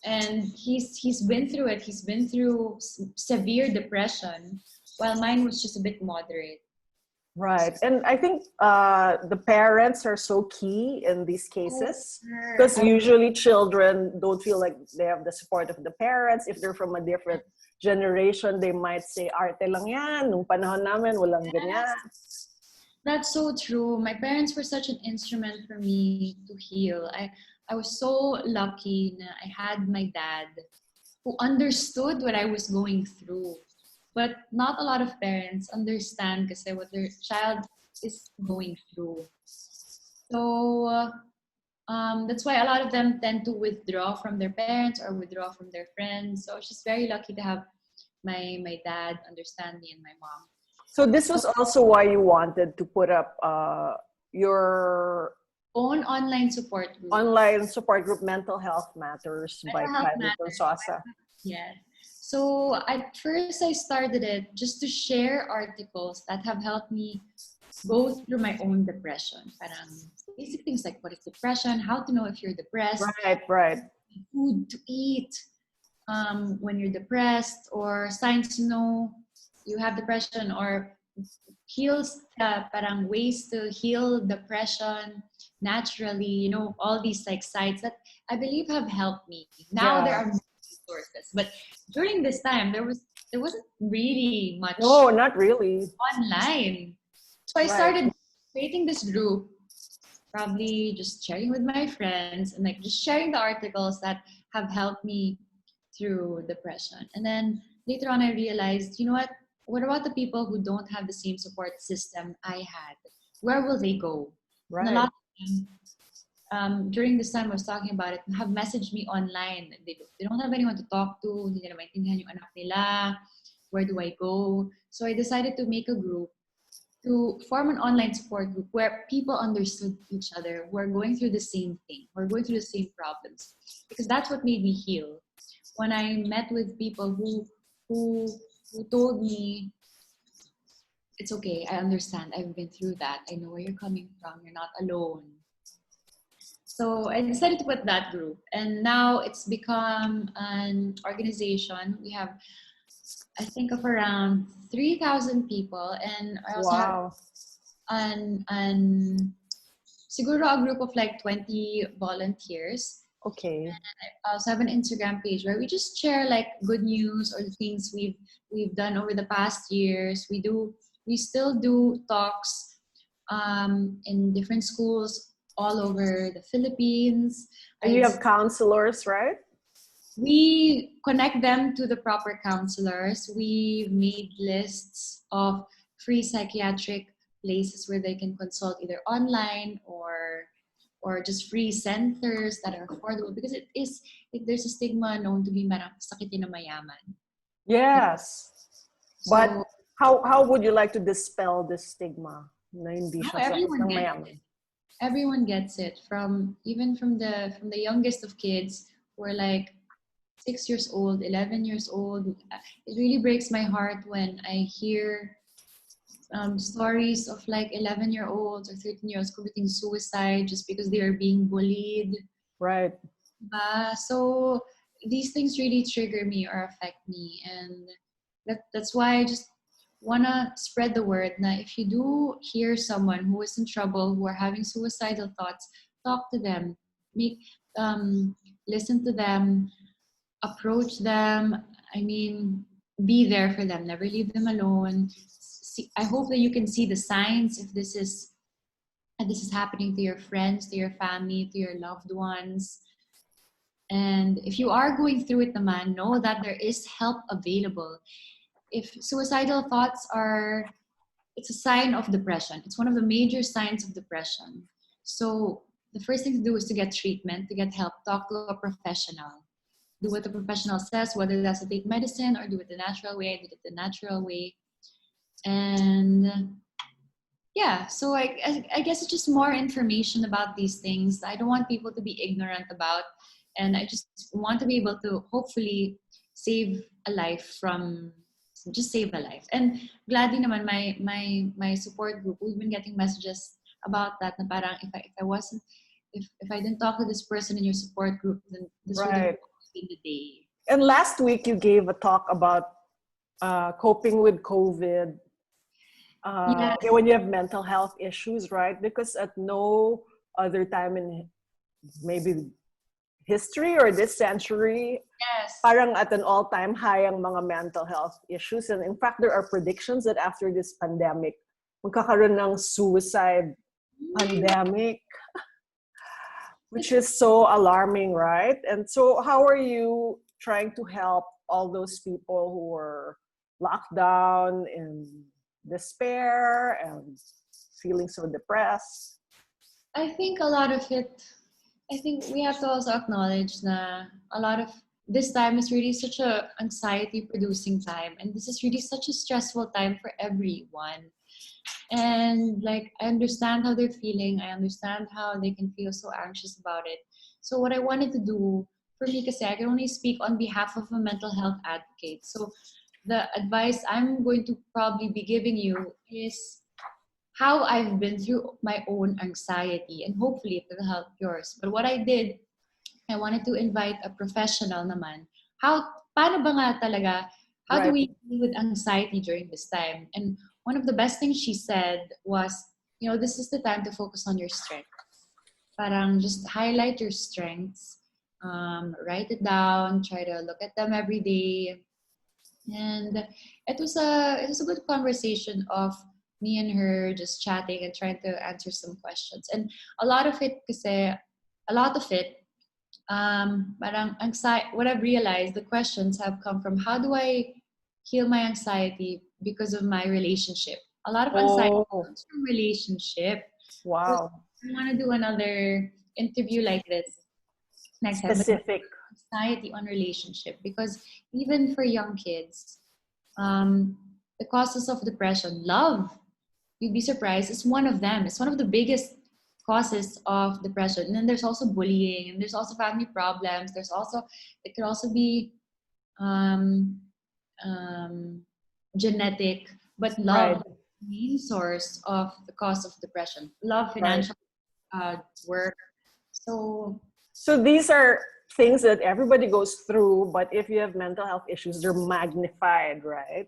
And he's been through it. He's been through severe depression, while mine was just a bit moderate. Right. And I think the parents are so key in these cases because usually children don't feel like they have the support of the parents. If they're from a different generation, they might say, arte lang yan. Nung panahon namin, walang ganyan. That's so true. My parents were such an instrument for me to heal. I was so lucky that I had my dad who understood what I was going through. But not a lot of parents understand kasi what their child is going through. So that's why a lot of them tend to withdraw from their parents or withdraw from their friends. So I was just very lucky to have my dad understand me and my mom. So this was also why you wanted to put up your own online support group. Online support group, Mental Health Matters by Kylie Verzosa. Yes. So at first I started it just to share articles that have helped me go through my own depression. Parang basic things like what is depression, how to know if you're depressed. Right. Food to eat when you're depressed, or signs to know you have depression, or parang ways to heal depression naturally. All these like sites that I believe have helped me. Now there are resources, but during this time there wasn't really much. No, not really online. So I started creating this group, probably just sharing with my friends and like just sharing the articles that have helped me through depression. And then later on I realized, what about the people who don't have the same support system I had? Where will they go? Right. And a lot of them, during this time I was talking about it, have messaged me online. They don't have anyone to talk to. Hindi nila maintindihan yung anak nila. Where do I go? So I decided to make a group, to form an online support group where people understood each other. We're going through the same thing. We're going through the same problems. Because that's what made me heal. When I met with people who told me it's okay. I understand. I've been through that. I know where you're coming from. You're not alone. So I decided to put that group, and now it's become an organization. We have, I think, of around 3,000 people, and I also have an siguro a group of like 20 volunteers. Okay. And I also have an Instagram page where we just share like good news or the things we've done over the past years. We still do talks in different schools all over the Philippines. And you have counselors, right? We connect them to the proper counselors. We made lists of free psychiatric places where they can consult either online or just free centers that are affordable, because there's a stigma known to be sakitin na mayaman. Yes. So, but how would you like to dispel this stigma? Na hindi siya everyone gets it. Everyone gets it, even from the youngest of kids who are like 6 years old, 11 years old. It really breaks my heart when I hear stories of like 11-year-olds or 13-year-olds committing suicide just because they are being bullied. Right. So these things really trigger me or affect me, and that's why I just wanna spread the word. Now, if you do hear someone who is in trouble, who are having suicidal thoughts, talk to them, listen to them, approach them. I mean, be there for them. Never leave them alone. I hope that you can see the signs if this is happening to your friends, to your family, to your loved ones. And if you are going through it, naman, know that there is help available. If suicidal thoughts it's a sign of depression. It's one of the major signs of depression. So the first thing to do is to get treatment, to get help, talk to a professional. Do what the professional says, whether that's to take medicine or do it the natural way. I did it the natural way. And yeah, so I guess it's just more information about these things. I don't want people to be ignorant about, and I just want to be able to hopefully save a life save a life. And gladly naman, my support group, we've been getting messages about that. Na parang if I didn't talk to this person in your support group, then this would have been the day. And last week you gave a talk about coping with COVID. Yes. When you have mental health issues, right? Because at no other time in maybe history or this century, parang at an all-time high ang mga mental health issues. And in fact, there are predictions that after this pandemic, magkakaroon ng suicide pandemic, which is so alarming, right? And so how are you trying to help all those people who are locked down in despair and feeling so depressed? I think we have to also acknowledge that a lot of this time is really such a anxiety producing time, and this is really such a stressful time for everyone. And like, I understand how they're feeling. I understand how they can feel so anxious about it. So what I wanted to do, for me, kasi I can only speak on behalf of a mental health advocate. So the advice I'm going to probably be giving you is how I've been through my own anxiety, and hopefully it will help yours. But what I did, I wanted to invite a professional naman. Paano ba nga talaga, how do we deal with anxiety during this time? And one of the best things she said was, this is the time to focus on your strengths. Parang just highlight your strengths, write it down, try to look at them every day. And it was a good conversation of me and her just chatting and trying to answer some questions. And a lot of it, parang anxiety, what I've realized, the questions have come from how do I heal my anxiety because of my relationship. A lot of anxiety comes from relationship. Wow. So I want to do another interview like this next time. Specific. Anxiety on relationship, because even for young kids, the causes of depression, love, you'd be surprised, is one of them. It's one of the biggest causes of depression. And then there's also bullying, and there's also family problems. It could also be genetic, but love main source of the cause of depression. Love, financial, work. So these are things that everybody goes through, but if you have mental health issues, they're magnified, right?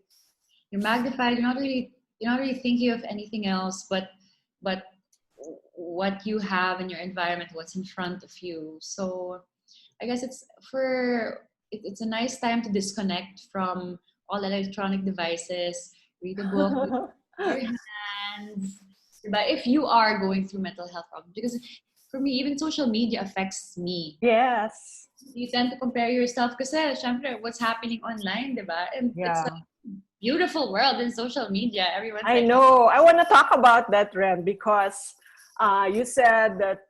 You're magnified. You're not really thinking of anything else, but what you have in your environment, what's in front of you. So I guess it's a nice time to disconnect from all electronic devices, read a book with your hands. But if you are going through mental health problems, because for me, even social media affects me. Yes. You tend to compare yourself kasi syempre what's happening online, diba? And it's a beautiful world in social media. Everyone's I know. I want to talk about that, Ren, because you said that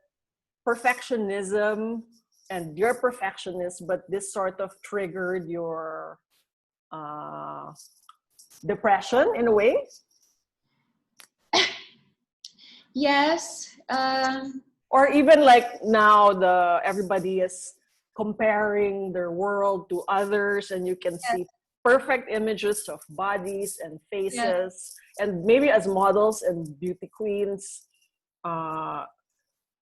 perfectionism, and you're perfectionist, but this sort of triggered your depression in a way. Yes. Or even like now, everybody is comparing their world to others, and you can see perfect images of bodies and faces, and maybe as models and beauty queens,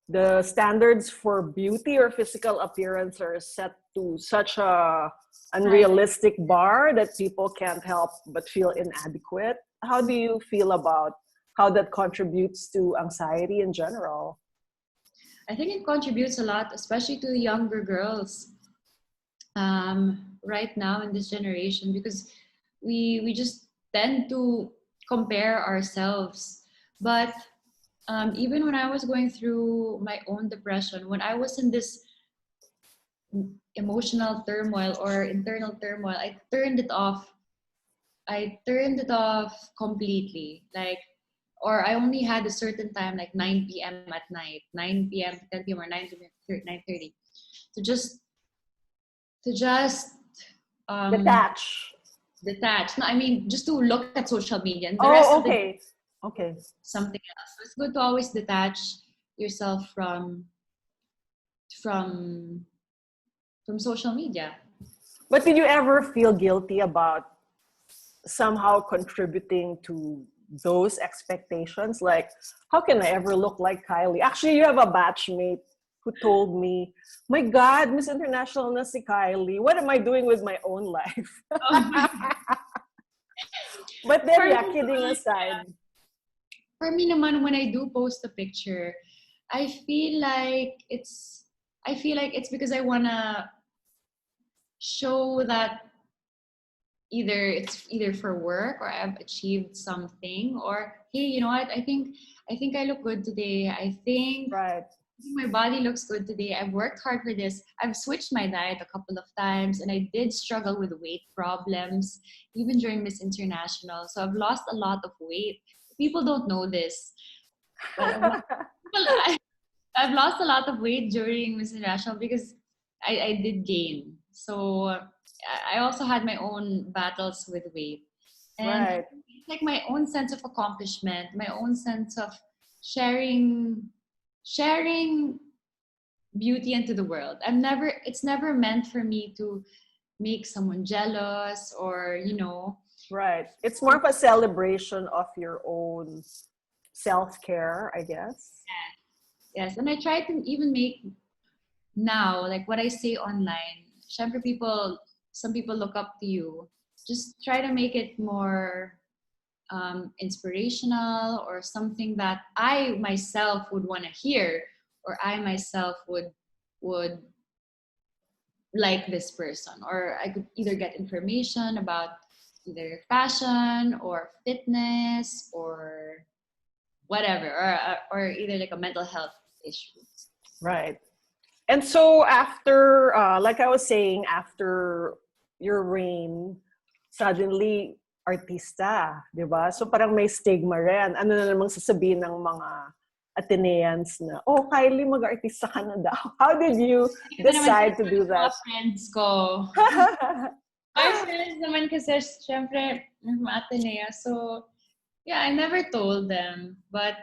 the standards for beauty or physical appearance are set to such a unrealistic bar that people can't help but feel inadequate. How do you feel about how that contributes to anxiety in general? I think it contributes a lot, especially to the younger girls right now in this generation, because we just tend to compare ourselves. But even when I was going through my own depression, when I was in this emotional turmoil or internal turmoil, I turned it off. I turned it off completely. Or I only had a certain time, like 9 p.m. at night, 9 p.m. to 10 p.m. or 9 to 9:30, to just detach. No, I mean just to look at social media, and the rest of the day, something else. So it's good to always detach yourself from social media. But did you ever feel guilty about somehow contributing to those expectations? Like, how can I ever look like Kylie? Actually, you have a batchmate who told me, my God, Miss International na si Kylie. What am I doing with my own life? But then, kidding aside. For me naman, when I do post a picture, I feel like it's because I wanna show that it's either for work or I've achieved something, or hey, you know what? I think I look good today. I think my body looks good today. I've worked hard for this. I've switched my diet a couple of times, and I did struggle with weight problems even during Miss International. So I've lost a lot of weight. People don't know this, but I've lost a lot of weight during Miss International because I did gain. So I also had my own battles with weight. And it's like my own sense of accomplishment, my own sense of sharing beauty into the world. It's never meant for me to make someone jealous or, you know. Right. It's more of a celebration of your own self-care, I guess. Yes. And I try to even make now, like what I say online, syempre some people look up to you. Just try to make it more inspirational, or something that I myself would want to hear, or I myself would like this person, or I could either get information about either fashion or fitness or whatever, or either like a mental health issue. Right. And so after, like I was saying, after your reign, suddenly artista, di ba? So parang may stigma rin. Ano na namang sasabihin ng mga Ateneans na, oh, Kylie, mag-artista ka na daw. How did you decide to do that? Friends ko. My friends naman kasi, syempre, Atenea. So, yeah, I never told them. But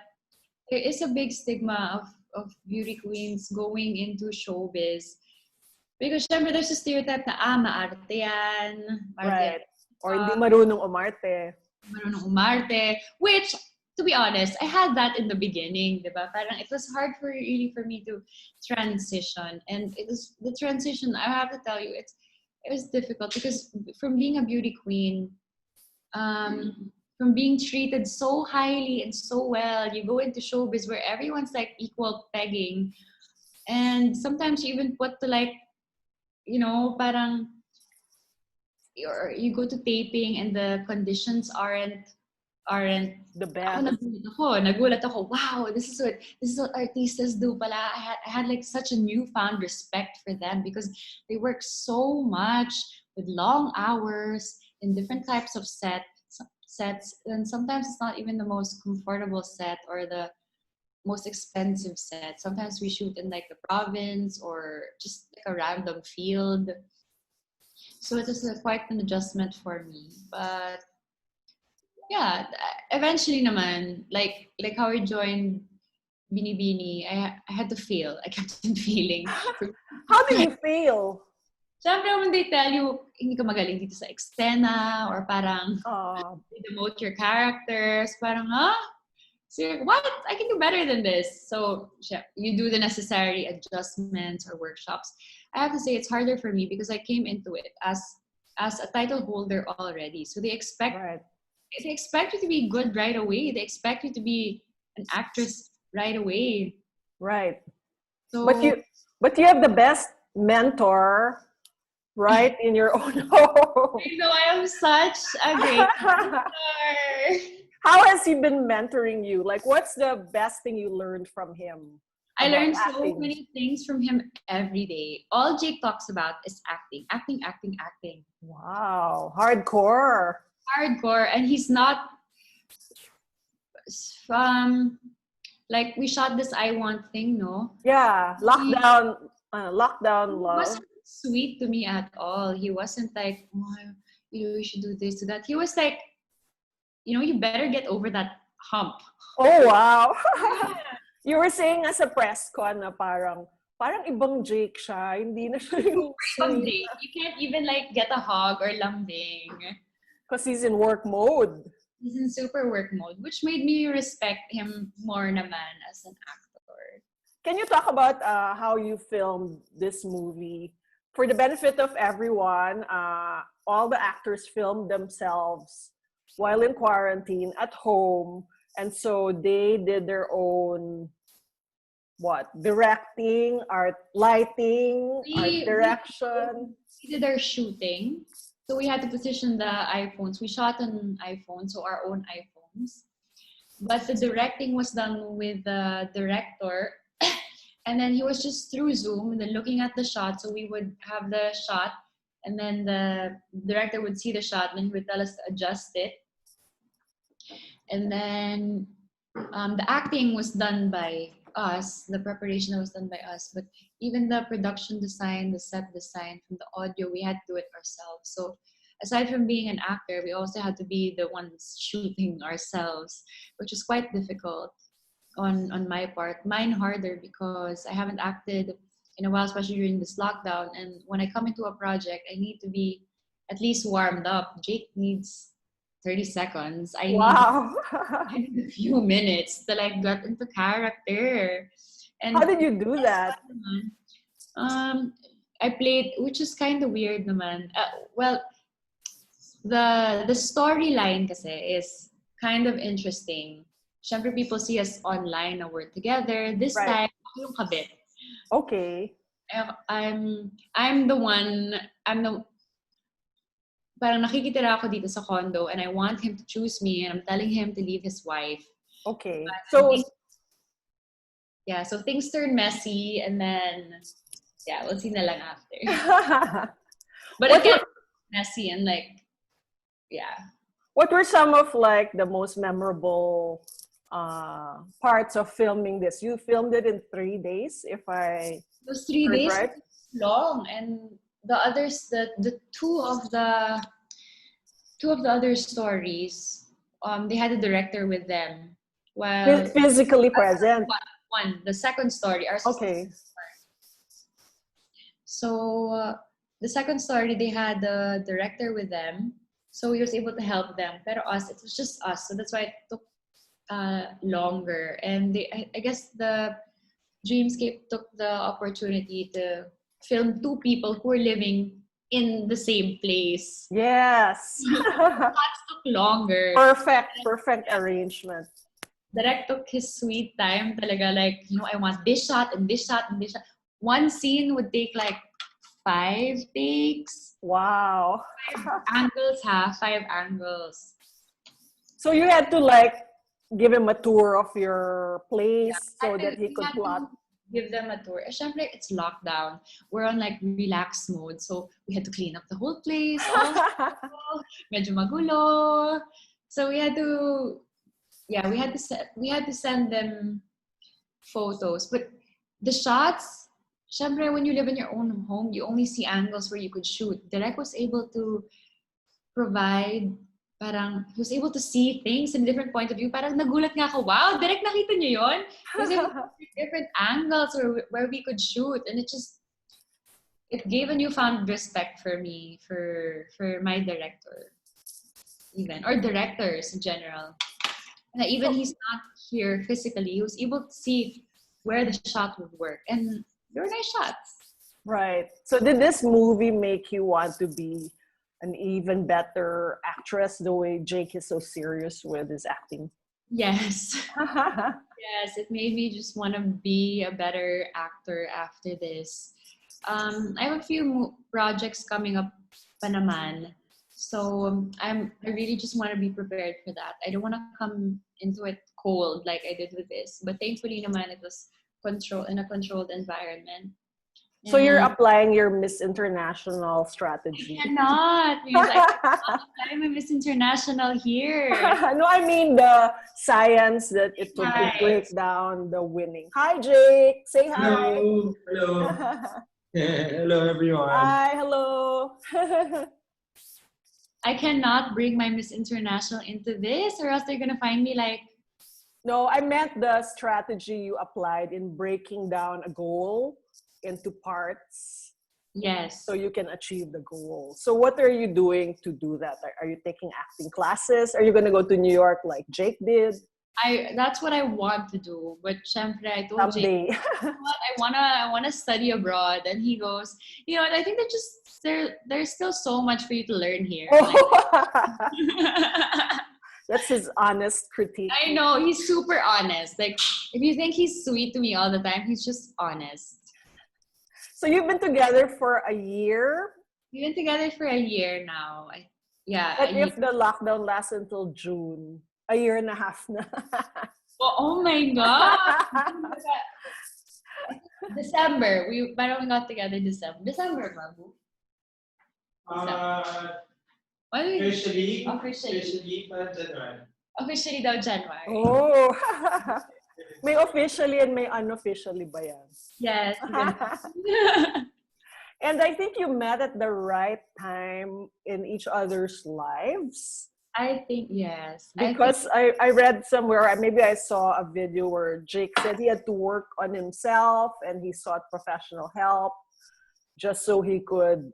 there is a big stigma of beauty queens going into showbiz. Because syempre, there's a stereotype na, maarte yan. Right. Or hindi marunong umarte. marunong umarte, which, to be honest, I had that in the beginning, diba? Parang it was hard really for me to transition. And it was the transition, I have to tell you, it was difficult because from being a beauty queen, from being treated so highly and so well, you go into showbiz where everyone's like equal pegging. And sometimes you even put to like, parang you go to taping and the conditions aren't the best. Nagulat ako, wow, this is what artistas do pala. I had like such a newfound respect for them because they work so much with long hours in different types of sets, and sometimes it's not even the most comfortable set or the most expensive set. Sometimes we shoot in like the province or just like a random field. So it was quite an adjustment for me. But yeah, eventually naman, like how I joined Binibini, I had to fail. I kept on failing. How did you fail? Siyempre, when they tell you, hindi ka magaling dito sa eksena, or parang demote your characters, parang, huh? So you're like, what? I can do better than this. So you do the necessary adjustments or workshops. I have to say it's harder for me because I came into it as a title holder already. So they expect you to be good right away. They expect you to be an actress right away. Right. So, but you have the best mentor, right, in your own home. I am such a great mentor. How has he been mentoring you? Like, what's the best thing you learned from him? I learned so many things from him every day. All Jake talks about is acting. Wow, hardcore. And he's not like we shot this I Want thing, no? Yeah, lockdown love. He wasn't sweet to me at all. He wasn't like, you should do this, do that. He was like, you better get over that hump. Oh, wow. You were saying as a press con na parang ibang Jake siya. Hindi na siya yung sweet. You can't even like get a hug or lambing. Because he's in work mode. He's in super work mode, which made me respect him more naman as an actor. Can you talk about how you filmed this movie? For the benefit of everyone, all the actors filmed themselves while in quarantine at home. And so they did their own, directing, art lighting, art direction. We did our shooting. So we had to position the iPhones. We shot on iPhones, so our own iPhones. But the directing was done with the director. And then he was just through Zoom and then looking at the shot. So we would have the shot and then the director would see the shot and he would tell us to adjust it. And then the acting was done by us. The preparation was done by us. But even the production design, the set design, from the audio, we had to do it ourselves. So aside from being an actor, we also had to be the ones shooting ourselves, which was quite difficult on my part. Mine harder because I haven't acted in a while, especially during this lockdown. And when I come into a project, I need to be at least warmed up. Jake needs 30 seconds. I need a few minutes to like get into character. And how did you do that? I played, which is kind of weird naman. Well, the storyline kasi is kind of interesting. Siyempre, people see us online na we're together. This time, ako yung kabit. Okay. I'm the parang nakikitira ako dito sa condo and I want him to choose me and I'm telling him to leave his wife. Okay. So things turn messy and then, we'll see na lang after. But it gets messy and like, What were some of like the most memorable parts of filming this? You filmed it in 3 days, if I those 3 days right? Long, and the others, the two of the other stories, they had a director with them. Well, physically present. The second story. Okay. So the second story, they had the director with them. So he was able to help them. Pero us, it was just us. So that's why it took longer. And I guess the Dreamscape took the opportunity to film two people who were living in the same place. Yes. That took longer. Perfect arrangement. Direct took his sweet time talaga, like, I want this shot and this shot and this shot. One scene would take like 5 takes. Wow. 5 angles. So you had to like give him a tour of your place so that he could plot. Give them a tour. Syempre, it's lockdown. We're on like relaxed mode. So we had to clean up the whole place. Medyo magulo. So we had to send them photos. But the shots, syempre, when you live in your own home, you only see angles where you could shoot. Direk was able to provide, he was able to see things in a different point of view. Parang nagulat nga ako, wow, Direk, nakita niyo yun? He was able to see different angles where we could shoot. And it gave a newfound respect for me, for my director, even, or directors in general. And even he's not here physically, he was able to see where the shot would work. And they were nice shots. Right. So did this movie make you want to be an even better actress the way Jake is so serious with his acting? Yes. Yes, it made me just want to be a better actor after this. I have a few projects coming up pa naman. So I really just want to be prepared for that. I don't want to come into it cold like I did with this. But thankfully naman, it was in a controlled environment. So you're applying your Miss International strategy. I cannot. Because I cannot apply my Miss International here. No, I mean the science that it took to break down the winning. Hi, Jake. Say hi. Hello. Hello, everyone. Hi, hello. I cannot bring my Miss International into this, or else they're gonna find me like. No, I meant the strategy you applied in breaking down a goal into parts. Yes. So you can achieve the goal. So what are you doing to do that? Are you taking acting classes? Are you going to go to New York like Jake did? That's what I want to do. But syempre, I told Someday. Jake, you know what, I wanna study abroad. And he goes, you know what, I think that there's still so much for you to learn here. That's his honest critique. I know, he's super honest. Like, if you think he's sweet to me all the time, he's just honest. So you've been together for a year? We've been together for a year now. But if the lockdown lasts until June, a year and a half na. Oh my God! December. We got together December. December, babu. Officially, January. Officially daw January. Oh! May officially and may unofficially ba yan? Yes. And I think you met at the right time in each other's lives. I think, yes. Because I read somewhere, maybe I saw a video where Jake said he had to work on himself and he sought professional help just so he could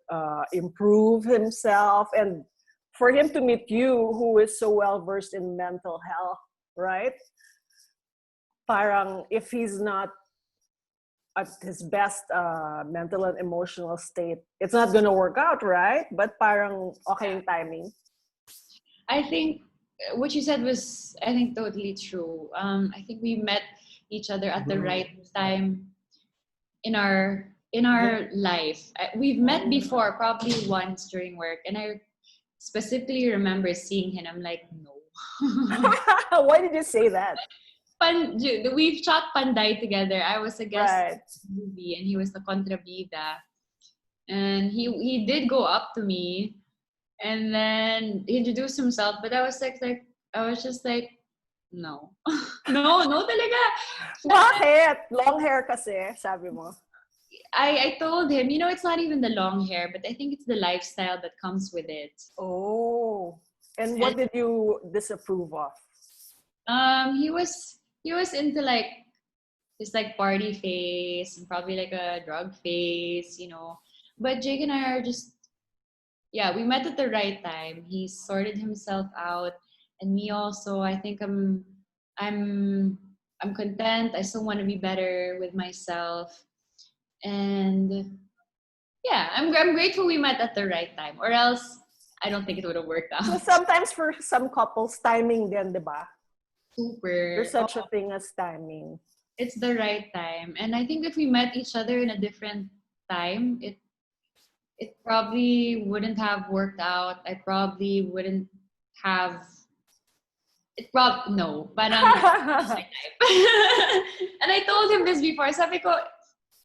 improve himself. And for him to meet you, who is so well versed in mental health, right? Parang if he's not at his best mental and emotional state, it's not gonna work out, right? But parang okay yung timing. I think what you said was, I think, totally true. I think we met each other at the right time in our life. We've met before, probably once during work, and I specifically remember seeing him. I'm like, no. Why did you say that? We've shot Panday together. I was a guest Right. in the movie, and he was the contrabida. And he did go up to me, and then he introduced himself. But I was just like, no, no talaga. Bakit? Long hair kasi, sabi mo. I told him, it's not even the long hair, but I think it's the lifestyle that comes with it. Oh, and what did you disapprove of? He was into like this like party phase and probably like a drug phase, But Jake and I are just yeah, we met at the right time. He sorted himself out, and me also. I think I'm I'm content. I still want to be better with myself, and yeah, I'm grateful we met at the right time. Or else, I don't think it would have worked So out. sometimes for some couples, timing din, di ba? Super. There's such a thing as timing. It's the right time, and I think if we met each other in a different time, it probably wouldn't have worked out. I probably wouldn't have. It probably no, but my type. And I told him this before. Sabi ko,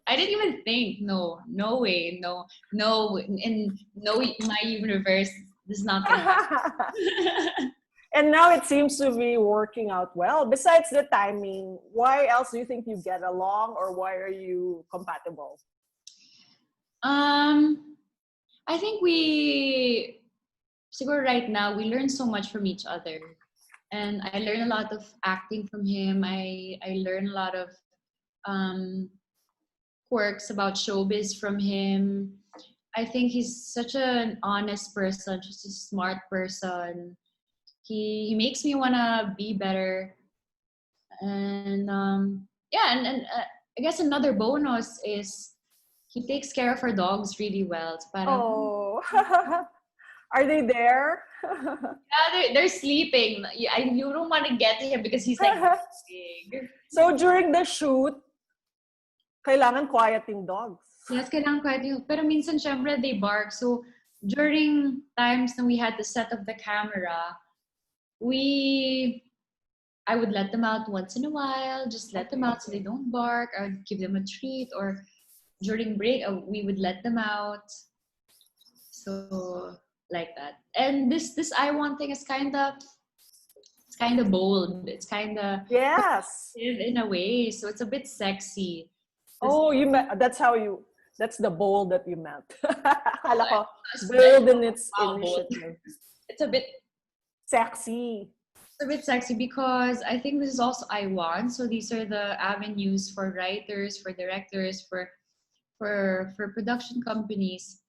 I didn't even think. No, no way, no, in no my universe, this is not gonna happen. And now it seems to be working out well. Besides the timing, why else do you think you get along, or why are you compatible? I think we, siguro right now, we learn so much from each other. And I learn a lot of acting from him. I learn a lot of um, quirks about showbiz from him. I think he's such an honest person, just a smart person. He makes me wanna be better. And yeah, and I guess another bonus is he takes care of our dogs really well. So parang, Oh, are they there? yeah, they're sleeping. You don't want to get to him because he's like big. So during the shoot, kailangan quiet yung dogs. Yes, kailangan quiet yung, pero minsan syempre they bark. So during times na we had to set up the camera, I would let them out once in a while, just let them out so they don't bark. I would give them a treat, or during break we would let them out. So like that. And this I want thing is kind of bold. It's kind of Yes. in a way, so it's a bit sexy. Oh, that's the bold that you meant. Akala ko, bold in its initiative. It's a bit sexy. It's a bit sexy because I think this is also I want. So these are the avenues for writers, for directors, for production companies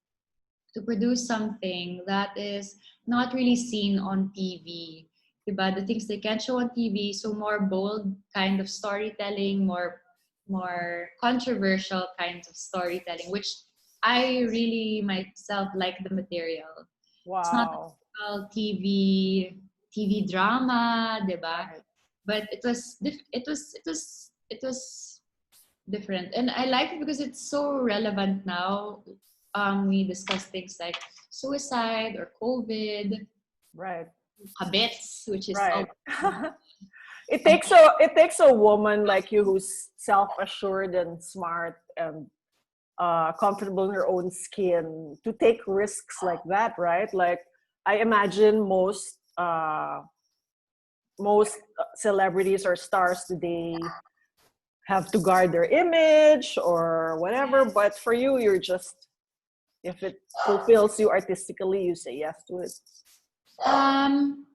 to produce something that is not really seen on TV. Diba? The things they can't show on TV, so more bold kind of storytelling, more controversial kinds of storytelling, which I really myself like the material. Wow. It's not typical TV drama, diba? But it was different, and I like it because it's so relevant now. We discuss things like suicide or COVID, right? Habits, which is right. It takes a woman like you who's self-assured and smart and comfortable in her own skin to take risks like that, right? Like I imagine most celebrities or stars today have to guard their image or whatever, but for you, you're just, if it fulfills you artistically, you say yes to it.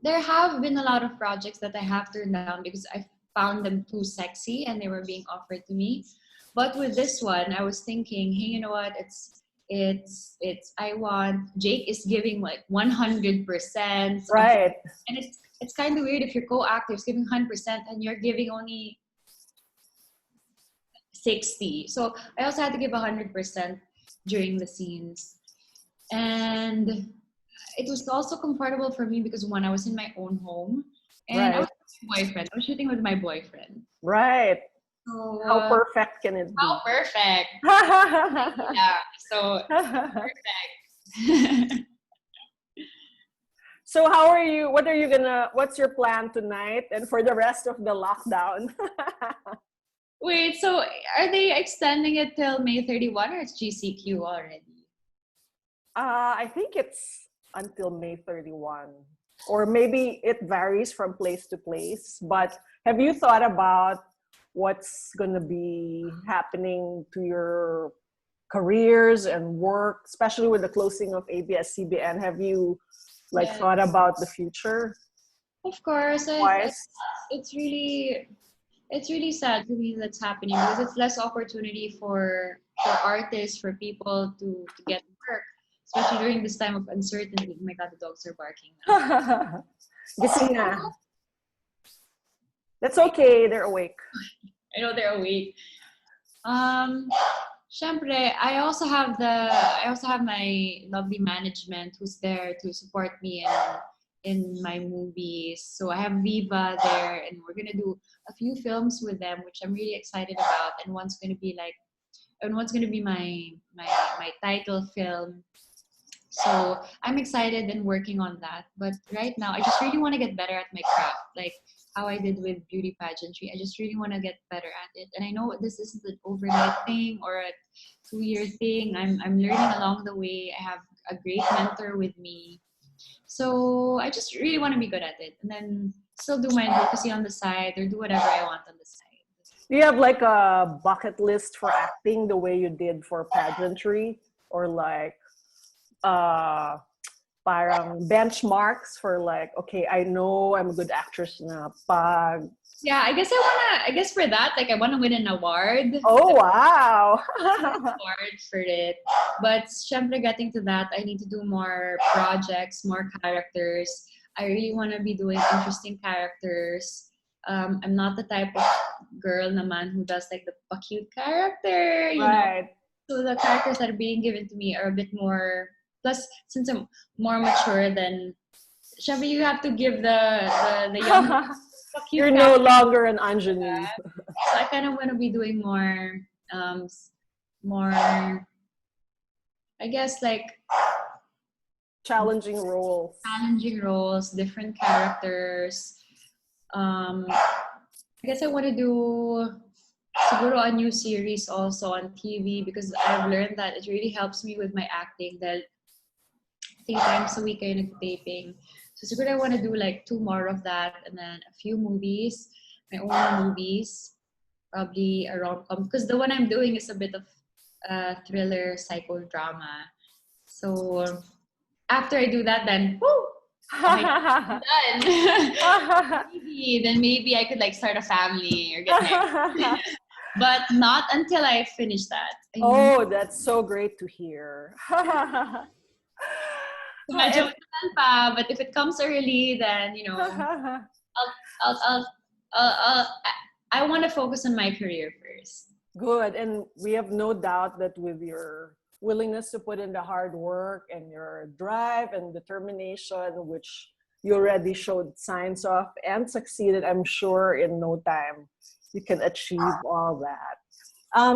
There have been a lot of projects that I have turned down because I found them too sexy and they were being offered to me. But with this one, I was thinking, hey, you know what? It's I want, Jake is giving like 100%. Right. And it's kind of weird if your co-actor is giving 100% and you're giving only 60. So I also had to give 100% during the scenes. And it was also comfortable for me because one, I was in my own home and I was with my boyfriend. I was shooting with my boyfriend. Right. So, how perfect can it be? How perfect. Yeah. So perfect. So what's your plan tonight and for the rest of the lockdown? Wait, so are they extending it till May 31 or it's GCQ already? I think it's until May 31. Or maybe it varies from place to place. But have you thought about what's going to be happening to your careers and work, especially with the closing of ABS-CBN? Have you thought about the future? Of course. It's really sad to me that's happening because it's less opportunity for artists, for people to get work. especially during this time of uncertainty. Oh my God, the dogs are barking now. Gising na. That's okay. They're awake. I know they're awake. Syempre, I also have my lovely management who's there to support me in my movies. So I have Viva there, and we're gonna do a few films with them, which I'm really excited about. And one's gonna be my title film. So I'm excited and working on that. But right now, I just really want to get better at my craft, like how I did with beauty pageantry. I just really want to get better at it. And I know this isn't an overnight thing or a 2-year thing. I'm learning along the way. I have a great mentor with me. So I just really want to be good at it. And then still do my advocacy on the side or do whatever I want on the side. Do you have like a bucket list for acting the way you did for pageantry? Or like parang benchmarks for like, okay, I know I'm a good actress na pag. Yeah, I guess for that, like I wanna win an award. Oh wow. Award for it. But syempre getting to that, I need to do more projects, more characters. I really wanna be doing interesting characters. I'm not the type of girl naman who does like the cute character, you know. So the characters that are being given to me are a bit more. Plus, since I'm more mature, then syempre you have to give the young. You're no longer an ingenue. So I kind of want to be doing more. I guess like challenging roles, different characters. I guess I want to do siguro a new series also on TV because I've learned that it really helps me with my acting. That 3 times a week kayo nag-taping. So siguro I want to do like 2 more of that and then a few movies, my own movies, probably a rom-com. Because the one I'm doing is a bit of thriller, psychodrama. So after I do that, then woo! I'm done. Maybe I could like start a family or get married. But not until I finish that. That's so great to hear. But if it comes early, then you know, I want to focus on my career first. Good, and we have no doubt that with your willingness to put in the hard work and your drive and determination, which you already showed signs of and succeeded, I'm sure in no time you can achieve all that.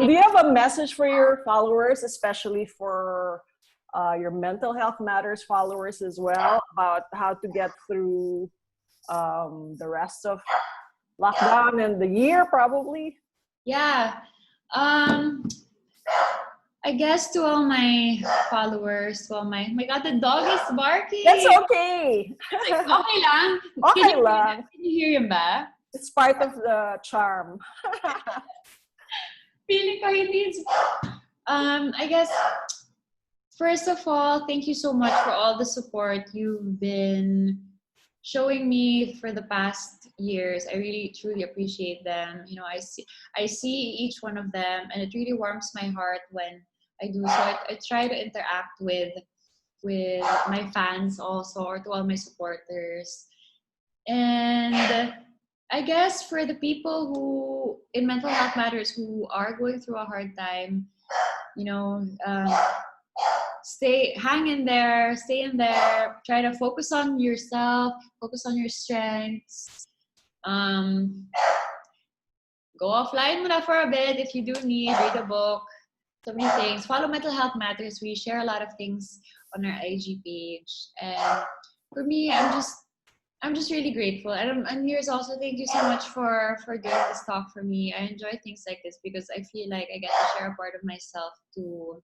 Do you have a message for your followers, especially for your mental health matters followers as well, about how to get through the rest of lockdown and the year probably? Yeah. I guess to all my followers, to all my God, the dog is barking. That's okay. Okay lang. Okay lang. Can you hear him ba? It's part of the charm. Feeling ko hindi. I guess, first of all, thank you so much for all the support you've been showing me for the past years. I really truly appreciate them. You know, I see each one of them, and it really warms my heart when I do so. I try to interact with my fans also, or to all my supporters. And I guess for the people who in mental health matters who are going through a hard time, you know, hang in there, stay in there, try to focus on yourself, focus on your strengths. Go offline muna for a bit if you do need, read a book, so many things. Follow Mental Health Matters. We share a lot of things on our IG page. And for me, I'm just really grateful. And Myrza, also thank you so much for doing this talk for me. I enjoy things like this because I feel like I get to share a part of myself to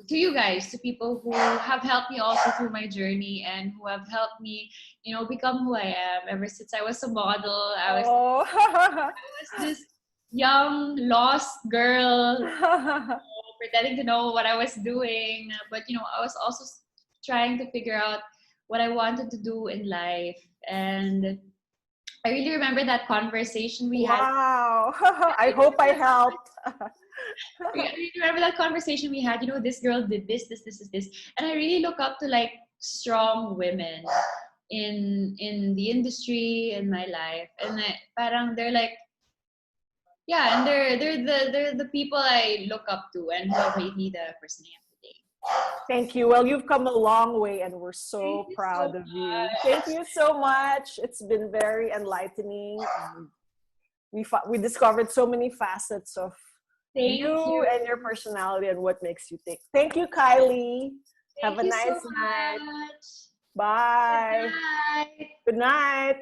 you guys, to people who have helped me also through my journey and who have helped me, you know, become who I am. Ever since I was a model, I was this young lost girl, pretending to know what I was doing, but you know, I was also trying to figure out what I wanted to do in life. And I really remember that conversation we had. Wow. I hope I helped. Remember that conversation we had? This girl did this, this. And I really look up to like strong women in the industry, in my life. And parang they're like, yeah, and they're the people I look up to and who have made me the person I am today. Thank you. Well, you've come a long way and we're so proud of you. Thank you so much. It's been very enlightening. We discovered so many facets of you and your personality and what makes you tick. Thank you, Kylie. Have a nice night. Bye. Good night. Good night.